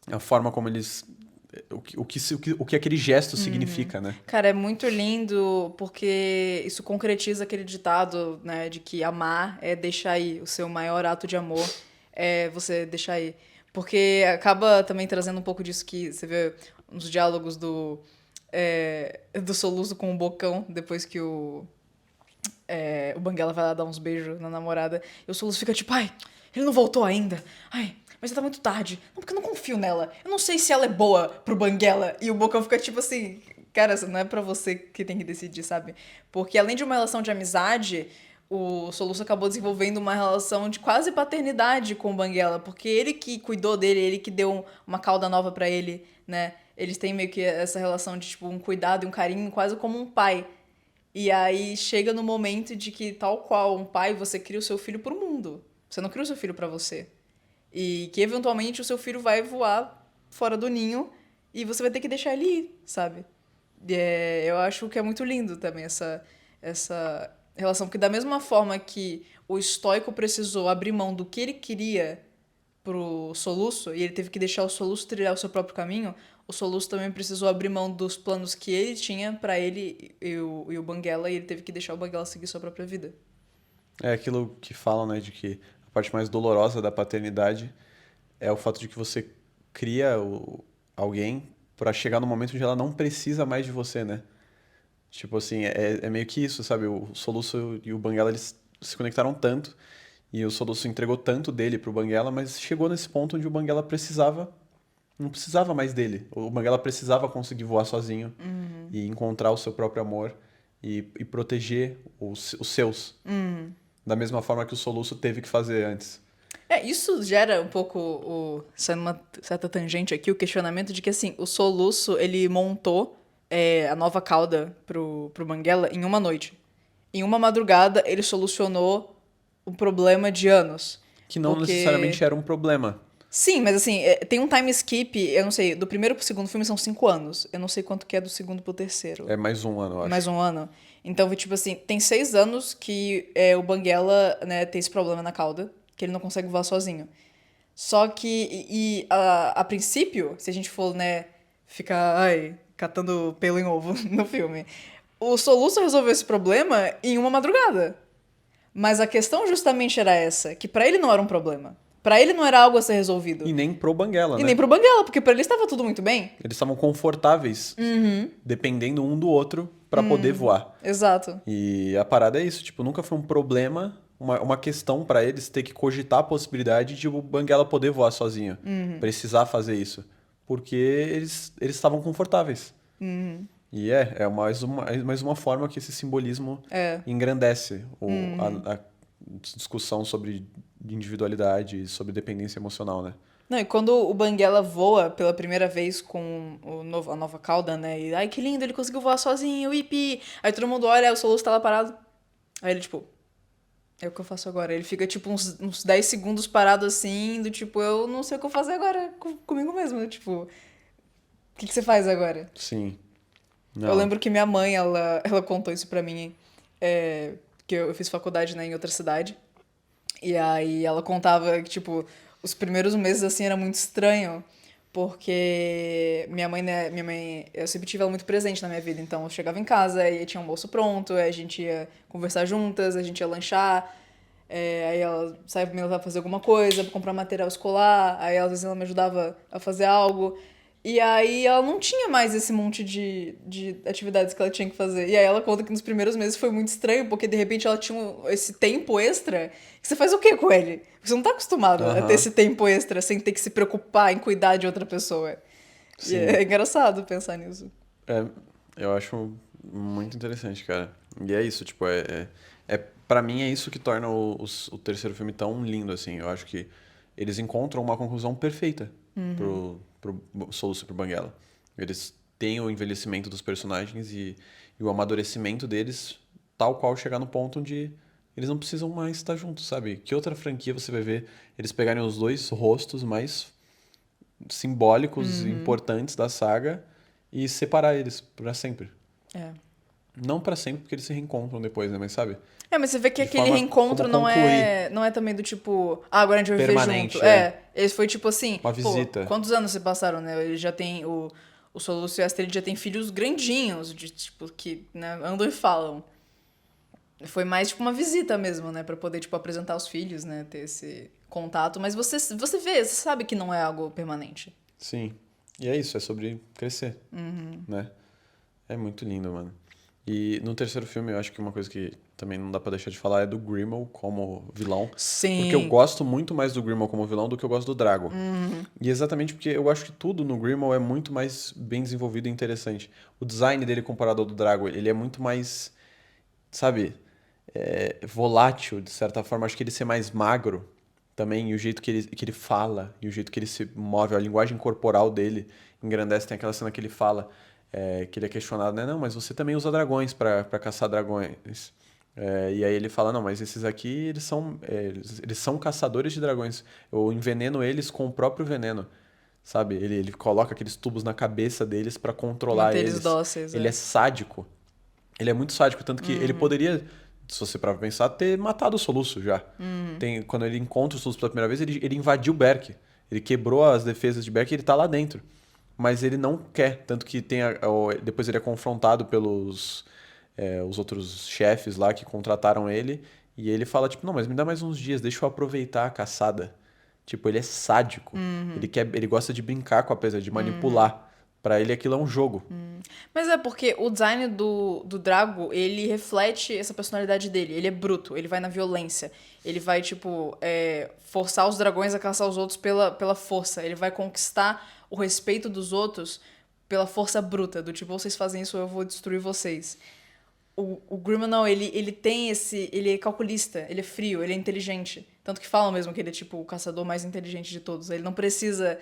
Speaker 2: A forma como eles... O que aquele gesto significa, né?
Speaker 1: Cara, é muito lindo porque isso concretiza aquele ditado, né, de que amar é deixar ir. O seu maior ato de amor é você deixar ir. Porque acaba também trazendo um pouco disso que você vê nos diálogos do Soluço com o Bocão, depois que o Banguela vai lá dar uns beijos na namorada. E o Soluço fica tipo, ai, ele não voltou ainda. Ai, mas já tá muito tarde. Não, porque eu não confio nela. Eu não sei se ela é boa pro Banguela. E o Bocão fica tipo assim, cara, não é pra você que tem que decidir, sabe? Porque além de uma relação de amizade, o Soluço acabou desenvolvendo uma relação de quase paternidade com o Banguela. Porque ele que cuidou dele, ele que deu uma cauda nova pra ele, né? Eles têm meio que essa relação de, tipo, um cuidado e um carinho quase como um pai. E aí chega no momento de que, tal qual um pai, você cria o seu filho pro mundo. Você não cria o seu filho pra você. E que eventualmente o seu filho vai voar fora do ninho e você vai ter que deixar ele ir, sabe? Eu acho que é muito lindo também essa relação, porque da mesma forma que o estoico precisou abrir mão do que ele queria pro Soluço, e ele teve que deixar o Soluço trilhar o seu próprio caminho, o Soluço também precisou abrir mão dos planos que ele tinha pra ele e o Banguela, e ele teve que deixar o Banguela seguir sua própria vida.
Speaker 2: É aquilo que falam, né, de que a parte mais dolorosa da paternidade é o fato de que você cria alguém pra chegar no momento onde ela não precisa mais de você, né? Tipo assim, é meio que isso, sabe? O Soluço e o Banguela, eles se conectaram tanto e o Soluço entregou tanto dele pro Banguela, mas chegou nesse ponto onde o Banguela não precisava mais dele. O Banguela precisava conseguir voar sozinho e encontrar o seu próprio amor e proteger os seus. Da mesma forma que o Soluço teve que fazer antes.
Speaker 1: Isso gera um pouco, saindo uma certa tangente aqui, o questionamento de que, assim, o Soluço, ele montou a nova cauda pro Banguela em uma noite. Em uma madrugada, ele solucionou um problema de anos.
Speaker 2: Que não
Speaker 1: Porque...
Speaker 2: necessariamente era um problema.
Speaker 1: Sim, mas assim, tem um time skip, eu não sei, do primeiro pro segundo filme são 5 anos. Eu não sei quanto que é do segundo pro terceiro.
Speaker 2: É mais um ano, eu acho.
Speaker 1: Mais um ano. Então, tipo assim, tem 6 anos que o Banguela, né, tem esse problema na cauda, que ele não consegue voar sozinho. Só que, a princípio, se a gente for, né, ficar, catando pelo em ovo no filme, o Soluço resolveu esse problema em uma madrugada. Mas a questão justamente era essa, que pra ele não era um problema. Pra ele não era algo a ser resolvido.
Speaker 2: E nem pro Banguela,
Speaker 1: E
Speaker 2: né?
Speaker 1: nem pro Banguela, porque pra ele estava tudo muito bem.
Speaker 2: Eles estavam confortáveis, dependendo um do outro pra poder voar.
Speaker 1: Exato.
Speaker 2: E a parada é isso, tipo, nunca foi um problema, uma questão pra eles ter que cogitar a possibilidade de o Banguela poder voar sozinho. Precisar fazer isso. Porque eles estavam confortáveis. E mais uma forma que esse simbolismo engrandece a discussão sobre individualidade e sobre dependência emocional, né?
Speaker 1: Não, e quando o Banguela voa pela primeira vez com a nova cauda, né? E, ai, que lindo, ele conseguiu voar sozinho, ipi! Aí todo mundo olha, o Soluço tá lá parado. Aí ele, tipo, é o que eu faço agora. Ele fica, tipo, uns 10 segundos parado assim, do tipo, eu não sei o que eu fazer agora comigo mesmo. Tipo, o que você faz agora?
Speaker 2: Sim.
Speaker 1: Eu lembro que minha mãe, ela contou isso pra mim, que eu fiz faculdade, né, em outra cidade. E aí ela contava que, tipo, os primeiros meses, assim, era muito estranho. Porque minha mãe, né, eu sempre tive ela muito presente na minha vida. Então eu chegava em casa e tinha um almoço pronto, aí a gente ia conversar juntas, a gente ia lanchar. Aí ela saía pra me levar pra fazer alguma coisa, pra comprar material escolar. Aí às vezes ela me ajudava a fazer algo. E aí ela não tinha mais esse monte de atividades que ela tinha que fazer. E aí ela conta que nos primeiros meses foi muito estranho, porque de repente ela tinha esse tempo extra. Que você faz o quê com ele? Você não tá acostumado a ter esse tempo extra sem ter que se preocupar em cuidar de outra pessoa. E
Speaker 2: Sim.
Speaker 1: é engraçado pensar nisso.
Speaker 2: Eu acho muito interessante, cara. E é isso, tipo, pra mim é isso que torna o terceiro filme tão lindo, assim. Eu acho que eles encontram uma conclusão perfeita pro Soluço e pro Banguela. Eles têm o envelhecimento dos personagens e o amadurecimento deles, tal qual chegar no ponto onde eles não precisam mais estar juntos, sabe? Que outra franquia você vai ver eles pegarem os dois rostos mais simbólicos e importantes da saga e separar eles pra sempre?
Speaker 1: É.
Speaker 2: Não pra sempre, porque eles se reencontram depois, né? Mas sabe?
Speaker 1: Mas você vê que
Speaker 2: De
Speaker 1: aquele
Speaker 2: forma
Speaker 1: reencontro
Speaker 2: como concluir.
Speaker 1: não é também do tipo, agora a gente vai viver
Speaker 2: Permanente,
Speaker 1: junto. Esse foi tipo assim,
Speaker 2: Uma visita.
Speaker 1: quantos anos se passaram, né? Ele já tem, o Soluço e a Astrid já tem filhos grandinhos, de tipo, que né, andam e falam. Foi mais tipo uma visita mesmo, né? Pra poder, tipo, apresentar os filhos, né? Ter esse contato. Mas você vê, você sabe que não é algo permanente.
Speaker 2: Sim. E é isso, é sobre crescer, né? É muito lindo, mano. E no terceiro filme, eu acho que uma coisa que também não dá pra deixar de falar é do Grimmauld como vilão.
Speaker 1: Sim.
Speaker 2: Porque eu gosto muito mais do Grimmauld como vilão do que eu gosto do Drago. E exatamente porque eu acho que tudo no Grimmauld é muito mais bem desenvolvido e interessante. O design dele comparado ao do Drago, ele é muito mais, sabe, volátil, de certa forma. Acho que ele ser mais magro também, e o jeito que ele fala, e o jeito que ele se move, a linguagem corporal dele engrandece. Tem aquela cena que ele fala, que ele é questionado, né? Não, mas você também usa dragões pra caçar dragões. E aí ele fala, não, mas esses aqui, eles são caçadores de dragões. Eu enveneno eles com o próprio veneno, sabe? Ele coloca aqueles tubos na cabeça deles pra controlar
Speaker 1: Manter eles
Speaker 2: eles.
Speaker 1: dóceis,
Speaker 2: Ele é sádico. Ele é muito sádico, tanto que ele poderia, se você parar pra pensar, ter matado o Soluço já. Quando ele encontra o Soluço pela primeira vez, ele invadiu Berk. Ele quebrou as defesas de Berk e ele tá lá dentro. Mas ele não quer, tanto que depois ele é confrontado pelos os outros chefes lá que contrataram ele. E ele fala, tipo, não, mas me dá mais uns dias, deixa eu aproveitar a caçada. Tipo, ele é sádico. Ele gosta de brincar com a presa, de manipular. Pra ele aquilo é um jogo.
Speaker 1: Mas é porque o design do Drago, ele reflete essa personalidade dele. Ele é bruto, ele vai na violência. Ele vai, tipo, forçar os dragões a caçar os outros pela força. Ele vai conquistar o respeito dos outros pela força bruta. Do tipo, vocês fazem isso, eu vou destruir vocês. O Grima não, ele tem esse... Ele é calculista, ele é frio, ele é inteligente. Tanto que falam mesmo que ele é, tipo, o caçador mais inteligente de todos. Ele não precisa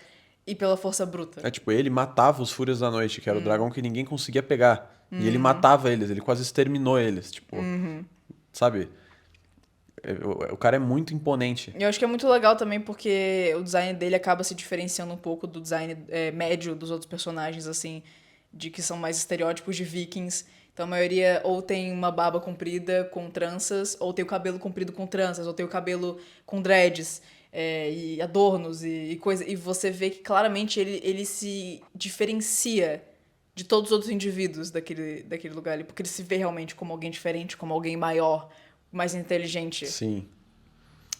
Speaker 1: ir pela força bruta.
Speaker 2: Tipo, ele matava os Fúrias da Noite, que era o dragão que ninguém conseguia pegar. E ele matava eles, ele quase exterminou eles. Tipo, sabe? O cara é muito imponente.
Speaker 1: Eu acho que é muito legal também porque o design dele acaba se diferenciando um pouco do design médio dos outros personagens, assim, de que são mais estereótipos de vikings. Então a maioria ou tem uma barba comprida com tranças, ou tem o cabelo comprido com tranças, ou tem o cabelo com dreads, e adornos e coisa. E você vê que claramente ele se diferencia de todos os outros indivíduos daquele lugar ali, porque ele se vê realmente como alguém diferente, como alguém maior, mais inteligente.
Speaker 2: Sim.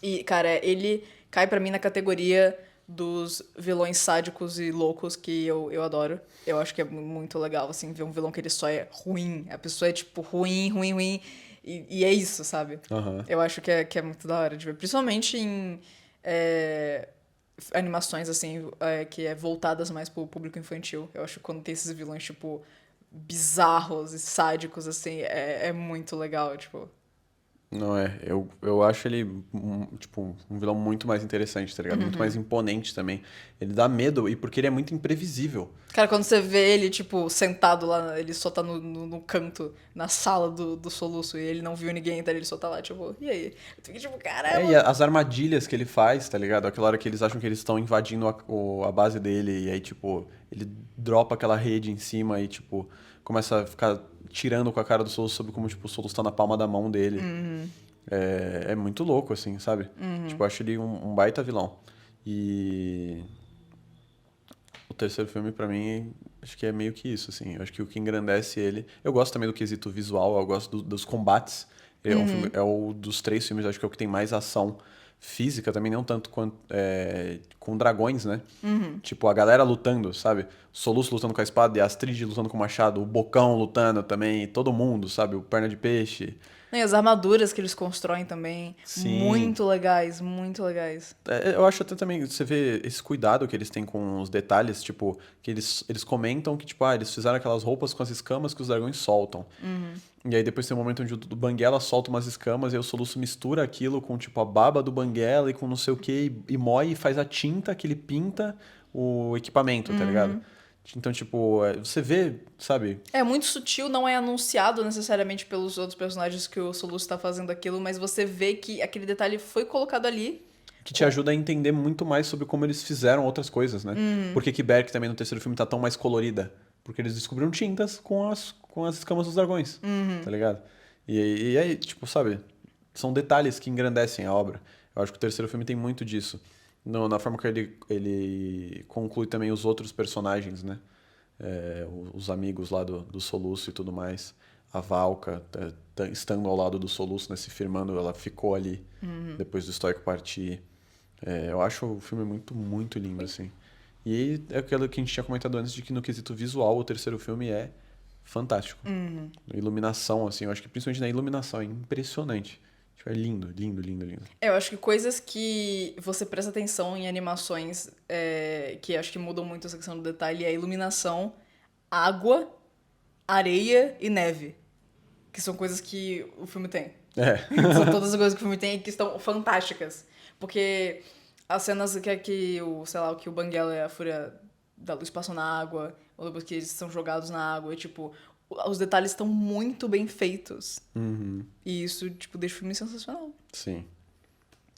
Speaker 1: E, cara, ele cai pra mim na categoria dos vilões sádicos e loucos que eu adoro. Eu acho que é muito legal, assim, ver um vilão que ele só é ruim. A pessoa é, tipo, ruim, ruim, ruim. E é isso, sabe?
Speaker 2: Aham.
Speaker 1: Eu acho que é muito da hora de ver. Principalmente em animações, assim, que é voltadas mais pro público infantil. Eu acho que quando tem esses vilões, tipo, bizarros e sádicos, assim, é muito legal, tipo...
Speaker 2: Não é. Eu acho ele, tipo, um vilão muito mais interessante, tá ligado? Muito mais imponente também. Ele dá medo, e porque ele é muito imprevisível.
Speaker 1: Cara, quando você vê ele, tipo, sentado lá, ele só tá no canto, na sala do soluço, e ele não viu ninguém, então ele só tá lá, tipo, e aí? Eu fiquei tipo, caramba!
Speaker 2: E as armadilhas que ele faz, tá ligado? Aquela hora que eles acham que eles estão invadindo a base dele, e aí, tipo, ele dropa aquela rede em cima e, tipo, começa a ficar tirando com a cara do Soluço sobre como, tipo, o Soluço tá na palma da mão dele. É muito louco, assim, sabe? Tipo, eu acho ele um baita vilão. E o terceiro filme, pra mim, acho que é meio que isso, assim. Eu acho que o que engrandece ele... Eu gosto também do quesito visual, eu gosto dos combates. É o dos três filmes, acho que é o que tem mais ação física também, não tanto quanto com dragões, né? Tipo, a galera lutando, sabe? O Soluço lutando com a espada, e a Astrid lutando com o machado, o Bocão lutando também, e todo mundo, sabe? O Perna de Peixe.
Speaker 1: E as armaduras que eles constroem também,
Speaker 2: Sim.
Speaker 1: muito legais, muito legais.
Speaker 2: Eu acho até também, você vê esse cuidado que eles têm com os detalhes, tipo, que eles comentam que, tipo, eles fizeram aquelas roupas com as escamas que os dragões soltam. E aí depois tem um momento onde o Banguela solta umas escamas e aí o Soluço mistura aquilo com, tipo, a baba do Banguela e com não sei o que e moe e faz a tinta que ele pinta o equipamento, tá ligado? Então, tipo, você vê, sabe?
Speaker 1: É muito sutil, não é anunciado necessariamente pelos outros personagens que o Soluço tá fazendo aquilo, mas você vê que aquele detalhe foi colocado ali.
Speaker 2: Que te ajuda a entender muito mais sobre como eles fizeram outras coisas, né? Por que Berk também no terceiro filme tá tão mais colorida? Porque eles descobriram tintas com as escamas dos dragões, tá ligado? E aí, tipo, sabe? São detalhes que engrandecem a obra. Eu acho que o terceiro filme tem muito disso. Na forma que ele conclui também os outros personagens, né? Os amigos lá do Soluço e tudo mais. A Valka, estando ao lado do Soluço, né? Se firmando, ela ficou ali depois do Stoico partir. Eu acho o filme muito, muito lindo, assim. E é aquilo que a gente tinha comentado antes, de que no quesito visual, o terceiro filme é fantástico. Iluminação, assim, eu acho que principalmente na iluminação, é impressionante. Tipo, é lindo, lindo, lindo, lindo.
Speaker 1: Eu acho que coisas que você presta atenção em animações, que acho que mudam muito essa questão do detalhe, é a iluminação, água, areia e neve. Que são coisas que o filme tem. São todas as coisas que o filme tem e que estão fantásticas. Porque as cenas que sei lá, que o Banguela e a Fúria da Luz passam na água, ou depois que eles são jogados na água, e tipo, os detalhes estão muito bem feitos.
Speaker 2: Uhum.
Speaker 1: E isso, tipo, deixa o filme sensacional.
Speaker 2: Sim.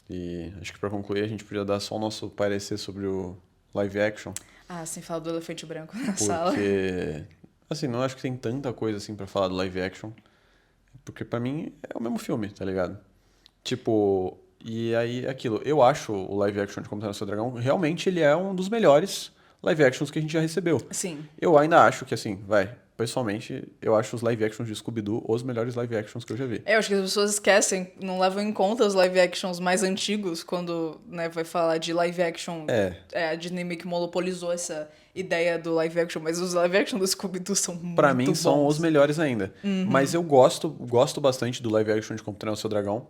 Speaker 2: E acho que pra concluir, a gente podia dar só o nosso parecer sobre o live action.
Speaker 1: Ah, sem falar do elefante branco na sala.
Speaker 2: Porque, assim, não acho que tem tanta coisa assim pra falar do live action. Porque pra mim é o mesmo filme, tá ligado? Tipo, e aí aquilo, eu acho o live action de Como Treinar Seu Dragão, realmente ele é um dos melhores live actions que a gente já recebeu.
Speaker 1: Sim.
Speaker 2: Eu ainda acho que assim, pessoalmente, eu acho os live actions de Scooby-Doo os melhores live actions que eu já vi.
Speaker 1: Eu acho que as pessoas esquecem, não levam em conta os live actions mais antigos quando, né, vai falar de live action. A Disney meio que monopolizou essa ideia do live action, mas os live action do Scooby-Doo são muito bons.
Speaker 2: Pra mim são os melhores ainda. Mas eu gosto bastante do live action de Como Treinar Seu Dragão.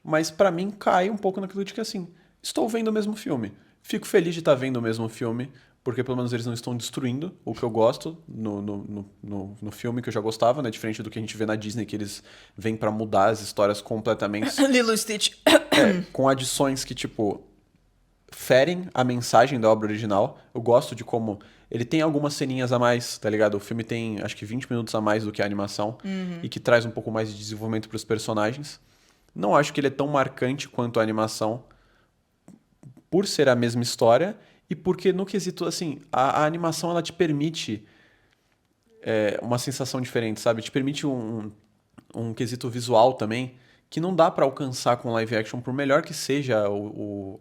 Speaker 2: Mas pra mim cai um pouco naquilo de que assim, estou vendo o mesmo filme. Fico feliz de estar vendo o mesmo filme, porque pelo menos eles não estão destruindo o que eu gosto no filme que eu já gostava, né? Diferente do que a gente vê na Disney, que eles vêm pra mudar as histórias completamente.
Speaker 1: Lilo e Stitch.
Speaker 2: Com adições que, tipo, ferem a mensagem da obra original. Eu gosto de como ele tem algumas ceninhas a mais, tá ligado? O filme tem, acho que 20 minutos a mais do que a animação, e que traz um pouco mais de desenvolvimento pros personagens. Não acho que ele é tão marcante quanto a animação, por ser a mesma história e porque no quesito, assim, a animação ela te permite uma sensação diferente, sabe? Te permite um quesito visual também que não dá pra alcançar com live action, por melhor que seja o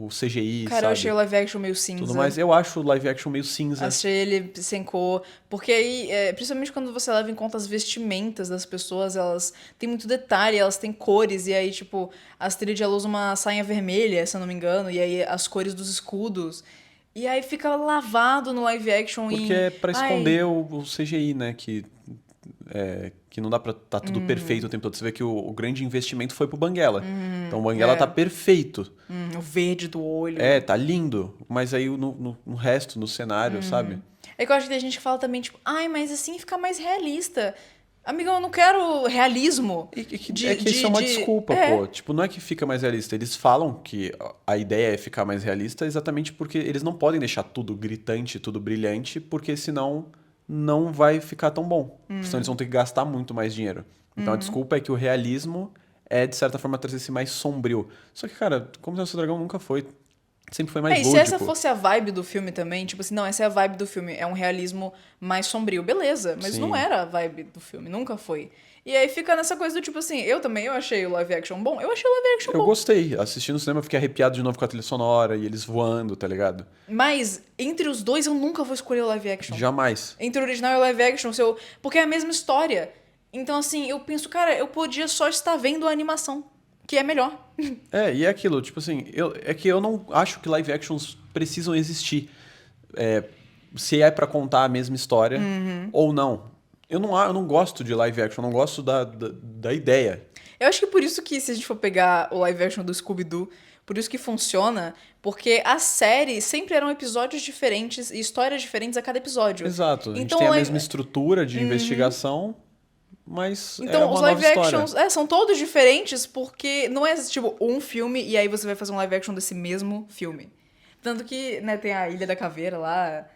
Speaker 2: CGI,
Speaker 1: Cara,
Speaker 2: sabe?
Speaker 1: eu achei o live action meio cinza.
Speaker 2: Tudo mais. Eu acho o live action meio cinza.
Speaker 1: Achei ele sem cor. Porque aí, principalmente quando você leva em conta as vestimentas das pessoas, elas têm muito detalhe, elas têm cores. E aí, tipo, a Astrid ela usa uma sainha vermelha, se eu não me engano. E aí as cores dos escudos. E aí fica lavado no live action.
Speaker 2: Porque é pra esconder o CGI, né? Que não dá pra tá tudo perfeito o tempo todo. Você vê que o grande investimento foi pro Banguela. Então o Banguela tá perfeito.
Speaker 1: O verde do olho.
Speaker 2: Tá lindo. Mas aí no resto, no cenário, sabe?
Speaker 1: É que eu acho que tem gente que fala também, tipo, ai, mas assim fica mais realista. Amigão, eu não quero realismo.
Speaker 2: Isso é uma desculpa, pô. Tipo, não é que fica mais realista. Eles falam que a ideia é ficar mais realista exatamente porque eles não podem deixar tudo gritante, tudo brilhante, porque senão não vai ficar tão bom. Senão eles vão ter que gastar muito mais dinheiro. Então a desculpa é que o realismo é, de certa forma, trazer esse mais sombrio. Só que, cara, Como Treinar Seu Dragão nunca foi. Sempre foi mais
Speaker 1: E
Speaker 2: lúdico.
Speaker 1: se essa fosse a vibe do filme também, tipo assim, não, essa é a vibe do filme, é um realismo mais sombrio, beleza, mas
Speaker 2: Sim.
Speaker 1: não era a vibe do filme, nunca foi. E aí fica nessa coisa do tipo assim, eu achei o live action bom, eu achei o live action
Speaker 2: Eu
Speaker 1: bom.
Speaker 2: gostei. Assistindo no cinema, eu fiquei arrepiado de novo com a trilha sonora e eles voando, tá ligado?
Speaker 1: Mas entre os dois eu nunca vou escolher o live action.
Speaker 2: Jamais.
Speaker 1: Entre o original e o live action, porque é a mesma história. Então assim, eu penso, cara, eu podia só estar vendo a animação, que é melhor.
Speaker 2: E é aquilo, tipo assim, é que eu não acho que live actions precisam existir. Se é pra contar a mesma história ou não. Eu não gosto de live action, eu não gosto da ideia.
Speaker 1: Eu acho que por isso que, se a gente for pegar o live action do Scooby-Doo, por isso que funciona, porque a série sempre eram episódios diferentes e histórias diferentes a cada episódio.
Speaker 2: Exato. A gente
Speaker 1: Então,
Speaker 2: tem a mesma estrutura de investigação, mas
Speaker 1: Então,
Speaker 2: é uma
Speaker 1: os
Speaker 2: nova
Speaker 1: live
Speaker 2: história.
Speaker 1: actions são todos diferentes porque não é tipo um filme e aí você vai fazer um live action desse mesmo filme. Tanto que, né, tem a Ilha da Caveira lá.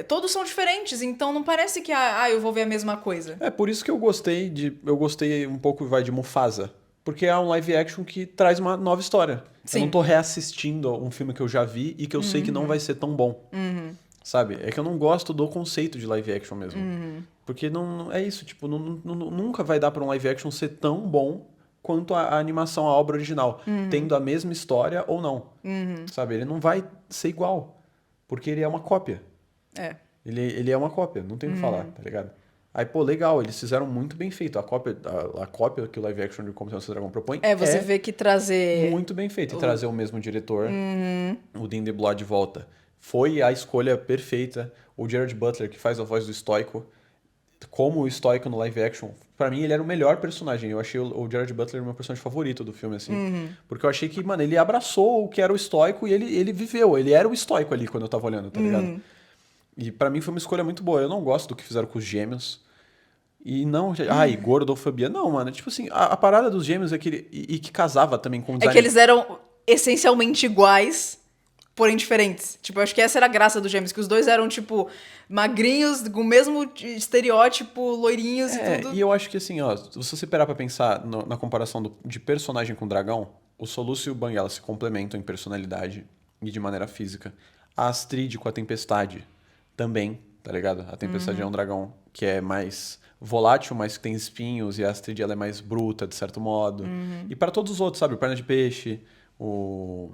Speaker 1: Todos são diferentes, então não parece que eu vou ver a mesma coisa.
Speaker 2: É por isso que eu gostei um pouco de Mufasa, porque é um live action que traz uma nova história.
Speaker 1: Sim.
Speaker 2: Eu não tô reassistindo um filme que eu já vi e que eu sei que não vai ser tão bom. Sabe? É que eu não gosto do conceito de live action mesmo. Porque não é isso, tipo, nunca vai dar pra um live action ser tão bom quanto a animação, a obra original, tendo a mesma história ou não. Sabe? Ele não vai ser igual, porque ele é uma cópia. Ele é uma cópia, não tem o que falar, tá ligado? Aí, pô, legal, eles fizeram muito bem feito. A cópia que o live action de Como Treinar Seu Dragão propõe
Speaker 1: Você vê que trazer...
Speaker 2: muito bem feito. E trazer o mesmo diretor, o Dean DeBlois de volta, foi a escolha perfeita. O Gerard Butler, que faz a voz do Stoico, como o Stoico no live action, pra mim ele era o melhor personagem. Eu achei o Gerard Butler o meu personagem favorito do filme, assim. Porque eu achei que, mano, ele abraçou o que era o Stoico e ele viveu. Ele era o Stoico ali quando eu tava olhando, tá ligado? E pra mim foi uma escolha muito boa. Eu não gosto do que fizeram com os gêmeos. E não... gordofobia. Não, mano. Tipo assim, a parada dos gêmeos é que... E que casava também com o design...
Speaker 1: É que eles eram essencialmente iguais. porém diferentes. Tipo, eu acho que essa era a graça dos gêmeos, que os dois eram, tipo, magrinhos, com o mesmo estereótipo, loirinhos e tudo.
Speaker 2: E eu acho que assim, ó, se você parar pra pensar na comparação de personagem com dragão, o Soluço e o Banguela se complementam em personalidade e de maneira física. A Astrid com a Tempestade também, tá ligado? A Tempestade é um dragão que é mais volátil, mas que tem espinhos, e a Astrid ela é mais bruta, de certo modo. E para todos os outros, sabe? O Perna de Peixe, o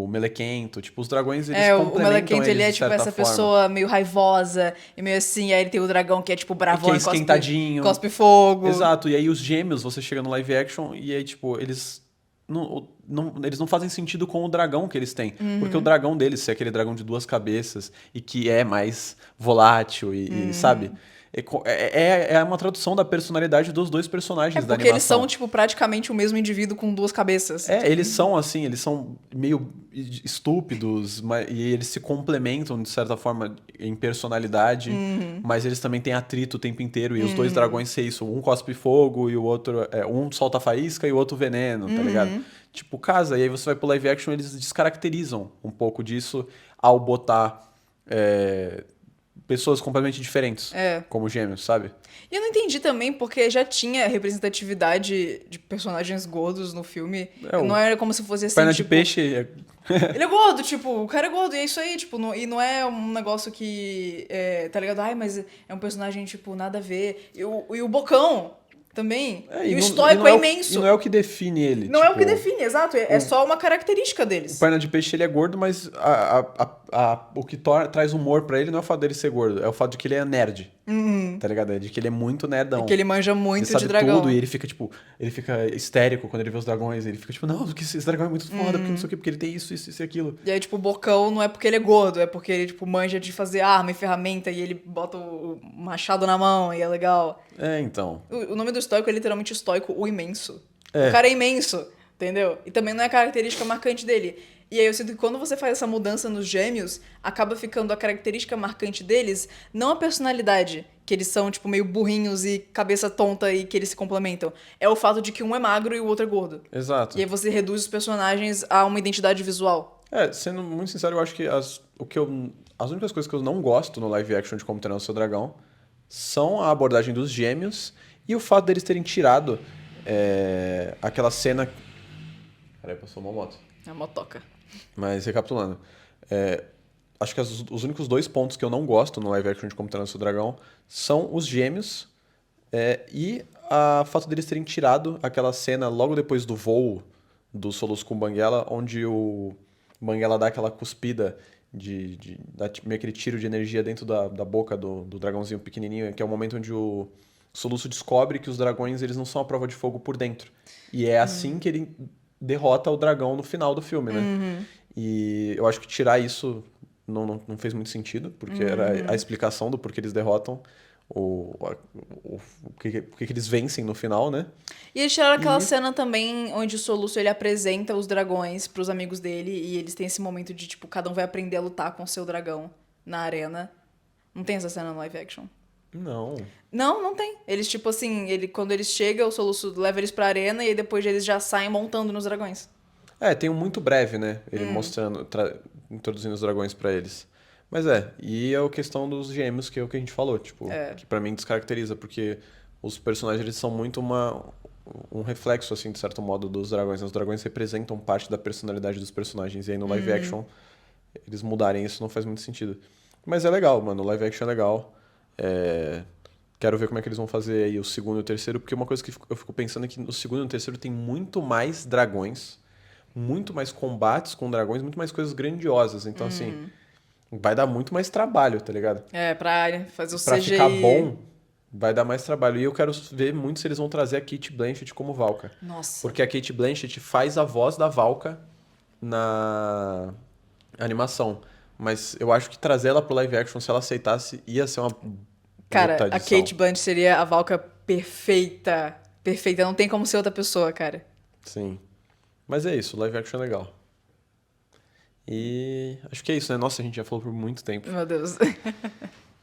Speaker 2: Melequento, tipo, os dragões eles
Speaker 1: O
Speaker 2: complementam
Speaker 1: Melequento, ele
Speaker 2: eles
Speaker 1: é,
Speaker 2: de
Speaker 1: tipo,
Speaker 2: certa
Speaker 1: essa
Speaker 2: forma.
Speaker 1: pessoa meio raivosa e meio assim, aí ele tem o dragão que é, tipo, bravão
Speaker 2: Que é
Speaker 1: e
Speaker 2: esquentadinho.
Speaker 1: cospe fogo.
Speaker 2: Exato, e aí os gêmeos, você chega no live action e aí, tipo, eles não fazem sentido com o dragão que eles têm. Porque o dragão deles, se é aquele dragão de duas cabeças e que é mais volátil e sabe? É uma tradução da personalidade dos dois personagens da
Speaker 1: Porque eles
Speaker 2: animação.
Speaker 1: são, tipo, praticamente o mesmo indivíduo com duas cabeças.
Speaker 2: Eles são assim, eles são meio estúpidos, e eles se complementam de certa forma em personalidade, mas eles também têm atrito o tempo inteiro, e os dois dragões ser isso, um cospe fogo e o outro, um solta faísca e o outro veneno, tá ligado? Tipo, casa, e aí você vai pro live action, eles descaracterizam um pouco disso ao botar pessoas completamente diferentes, como gêmeos, sabe?
Speaker 1: E eu não entendi também porque já tinha representatividade de personagens gordos no filme.
Speaker 2: O
Speaker 1: Não era como se fosse assim,
Speaker 2: Perna
Speaker 1: tipo...
Speaker 2: de Peixe
Speaker 1: Ele é gordo, tipo, o cara é gordo, e é isso aí, tipo, e não é um negócio que, tá ligado? Ai, mas é um personagem, tipo, nada a ver. E o Bocão também. E o estoico é imenso.
Speaker 2: E não é o que define ele.
Speaker 1: Não é o
Speaker 2: tipo,
Speaker 1: que define, exato. É só uma característica
Speaker 2: O
Speaker 1: deles.
Speaker 2: Perna de Peixe ele é gordo, mas o que traz humor pra ele não é o fato dele ser gordo, é o fato de que ele é nerd. Tá ligado? É de que ele é muito nerdão.
Speaker 1: É que ele manja
Speaker 2: Ele
Speaker 1: muito
Speaker 2: sabe
Speaker 1: de dragão.
Speaker 2: tudo e ele fica, tipo, ele fica histérico quando ele vê os dragões. Ele fica, tipo, não, porque esse dragão é muito foda, porque não sei o quê, porque ele tem isso e aquilo.
Speaker 1: E aí, tipo, o Bocão não é porque ele é gordo, é porque ele, tipo, manja de fazer arma e ferramenta e ele bota o machado na mão e é legal.
Speaker 2: Então.
Speaker 1: O nome do estoico é literalmente estoico, o imenso. O cara é imenso, entendeu? E também não é característica marcante dele. E aí eu sinto que quando você faz essa mudança nos gêmeos, acaba ficando a característica marcante deles, não a personalidade, que eles são, tipo, meio burrinhos e cabeça tonta e que eles se complementam. É o fato de que um é magro e o outro é gordo.
Speaker 2: Exato.
Speaker 1: E aí você reduz os personagens a uma identidade visual.
Speaker 2: Sendo muito sincero, eu acho que as únicas coisas que eu não gosto no live action de Como Treinar o Seu Dragão são a abordagem dos gêmeos e o fato deles terem tirado aquela cena... Peraí, passou uma moto.
Speaker 1: É a motoca.
Speaker 2: Mas, recapitulando, acho que os únicos dois pontos que eu não gosto no live action de Como Treinar o Seu Dragão são os gêmeos e o fato deles terem tirado aquela cena logo depois do voo do Soluço com o Banguela, onde o Banguela dá aquela cuspida dá meio aquele tiro de energia dentro da boca do dragãozinho pequenininho, que é o momento onde o Soluço descobre que os dragões eles não são a prova de fogo por dentro. E é assim que ele derrota o dragão no final do filme, né? E eu acho que tirar isso não fez muito sentido, porque era a explicação do porquê eles derrotam, porque eles vencem no final, né?
Speaker 1: E eles tiraram aquela cena também onde o Soluço ele apresenta os dragões pros amigos dele e eles têm esse momento de, tipo, cada um vai aprender a lutar com o seu dragão na arena. Não tem essa cena no live action?
Speaker 2: Não.
Speaker 1: Não tem. Eles, tipo assim, quando eles chegam, o Soluço leva eles pra arena e aí depois eles já saem montando nos dragões.
Speaker 2: Tem um muito breve, né? Ele mostrando, introduzindo os dragões pra eles. Mas e a questão dos gêmeos, que é o que a gente falou, tipo, que pra mim descaracteriza, porque os personagens eles são muito um reflexo, assim, de certo modo, dos dragões. Os dragões representam parte da personalidade dos personagens, e aí no live action, eles mudarem isso não faz muito sentido. Mas é legal, mano, o live action é legal. Quero ver como é que eles vão fazer aí o segundo e o terceiro, porque uma coisa que eu fico pensando é que no segundo e no terceiro tem muito mais dragões, muito mais combates com dragões, muito mais coisas grandiosas. Então, assim, vai dar muito mais trabalho, tá ligado?
Speaker 1: Pra fazer o
Speaker 2: Pra
Speaker 1: CGI.
Speaker 2: ficar bom, vai dar mais trabalho. E eu quero ver muito se eles vão trazer a Cate Blanchett como Valka.
Speaker 1: Nossa.
Speaker 2: Porque a Cate Blanchett faz a voz da Valka na animação. Mas eu acho que trazer ela pro live action, se ela aceitasse, ia ser uma
Speaker 1: Cara,
Speaker 2: puta
Speaker 1: a
Speaker 2: adição.
Speaker 1: Cate Blanchett seria a Valka perfeita. Perfeita, não tem como ser outra pessoa, cara.
Speaker 2: Sim. Mas é isso, live action é legal. E acho que é isso, né? Nossa, a gente já falou por muito tempo.
Speaker 1: Meu Deus.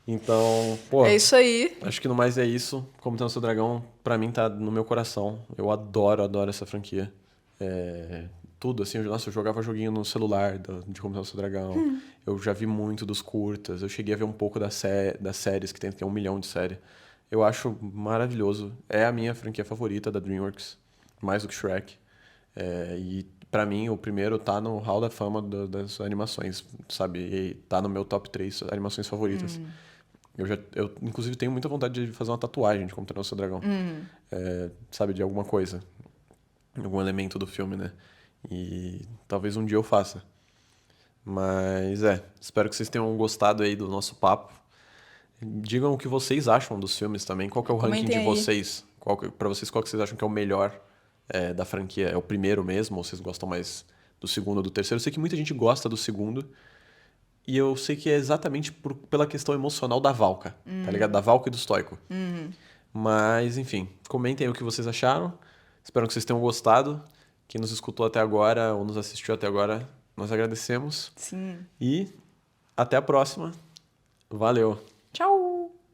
Speaker 2: Então, pô,
Speaker 1: É isso aí.
Speaker 2: acho que no mais é isso. Como Treinar o Seu Dragão, pra mim tá no meu coração. Eu adoro essa franquia. tudo, assim. Nossa, eu jogava joguinho no celular de Como Treinar o Seu Dragão. Eu já vi muito dos curtas. Eu cheguei a ver um pouco das séries, que tem 1 milhão de séries. Eu acho maravilhoso. É a minha franquia favorita da DreamWorks, mais do que Shrek. E pra mim, o primeiro tá no Hall da Fama das animações, sabe? E tá no meu top 3 animações favoritas. Eu, inclusive, tenho muita vontade de fazer uma tatuagem de Como Treinar o Seu Dragão. Sabe, de alguma coisa. Algum elemento do filme, né? E talvez um dia eu faça. Mas espero que vocês tenham gostado aí do nosso papo. Digam o que vocês acham dos filmes também. Qual que é o ranking de
Speaker 1: Comentem aí.
Speaker 2: vocês? Pra vocês, qual que vocês acham que é o melhor da franquia? É o primeiro mesmo? Ou vocês gostam mais do segundo ou do terceiro? Eu sei que muita gente gosta do segundo. E eu sei que é exatamente pela questão emocional da Valka, tá ligado? Da Valka e do Stoico. Mas, enfim, comentem aí o que vocês acharam. Espero que vocês tenham gostado. Quem nos escutou até agora ou nos assistiu até agora, nós agradecemos.
Speaker 1: Sim.
Speaker 2: E até a próxima. Valeu!
Speaker 1: Tchau!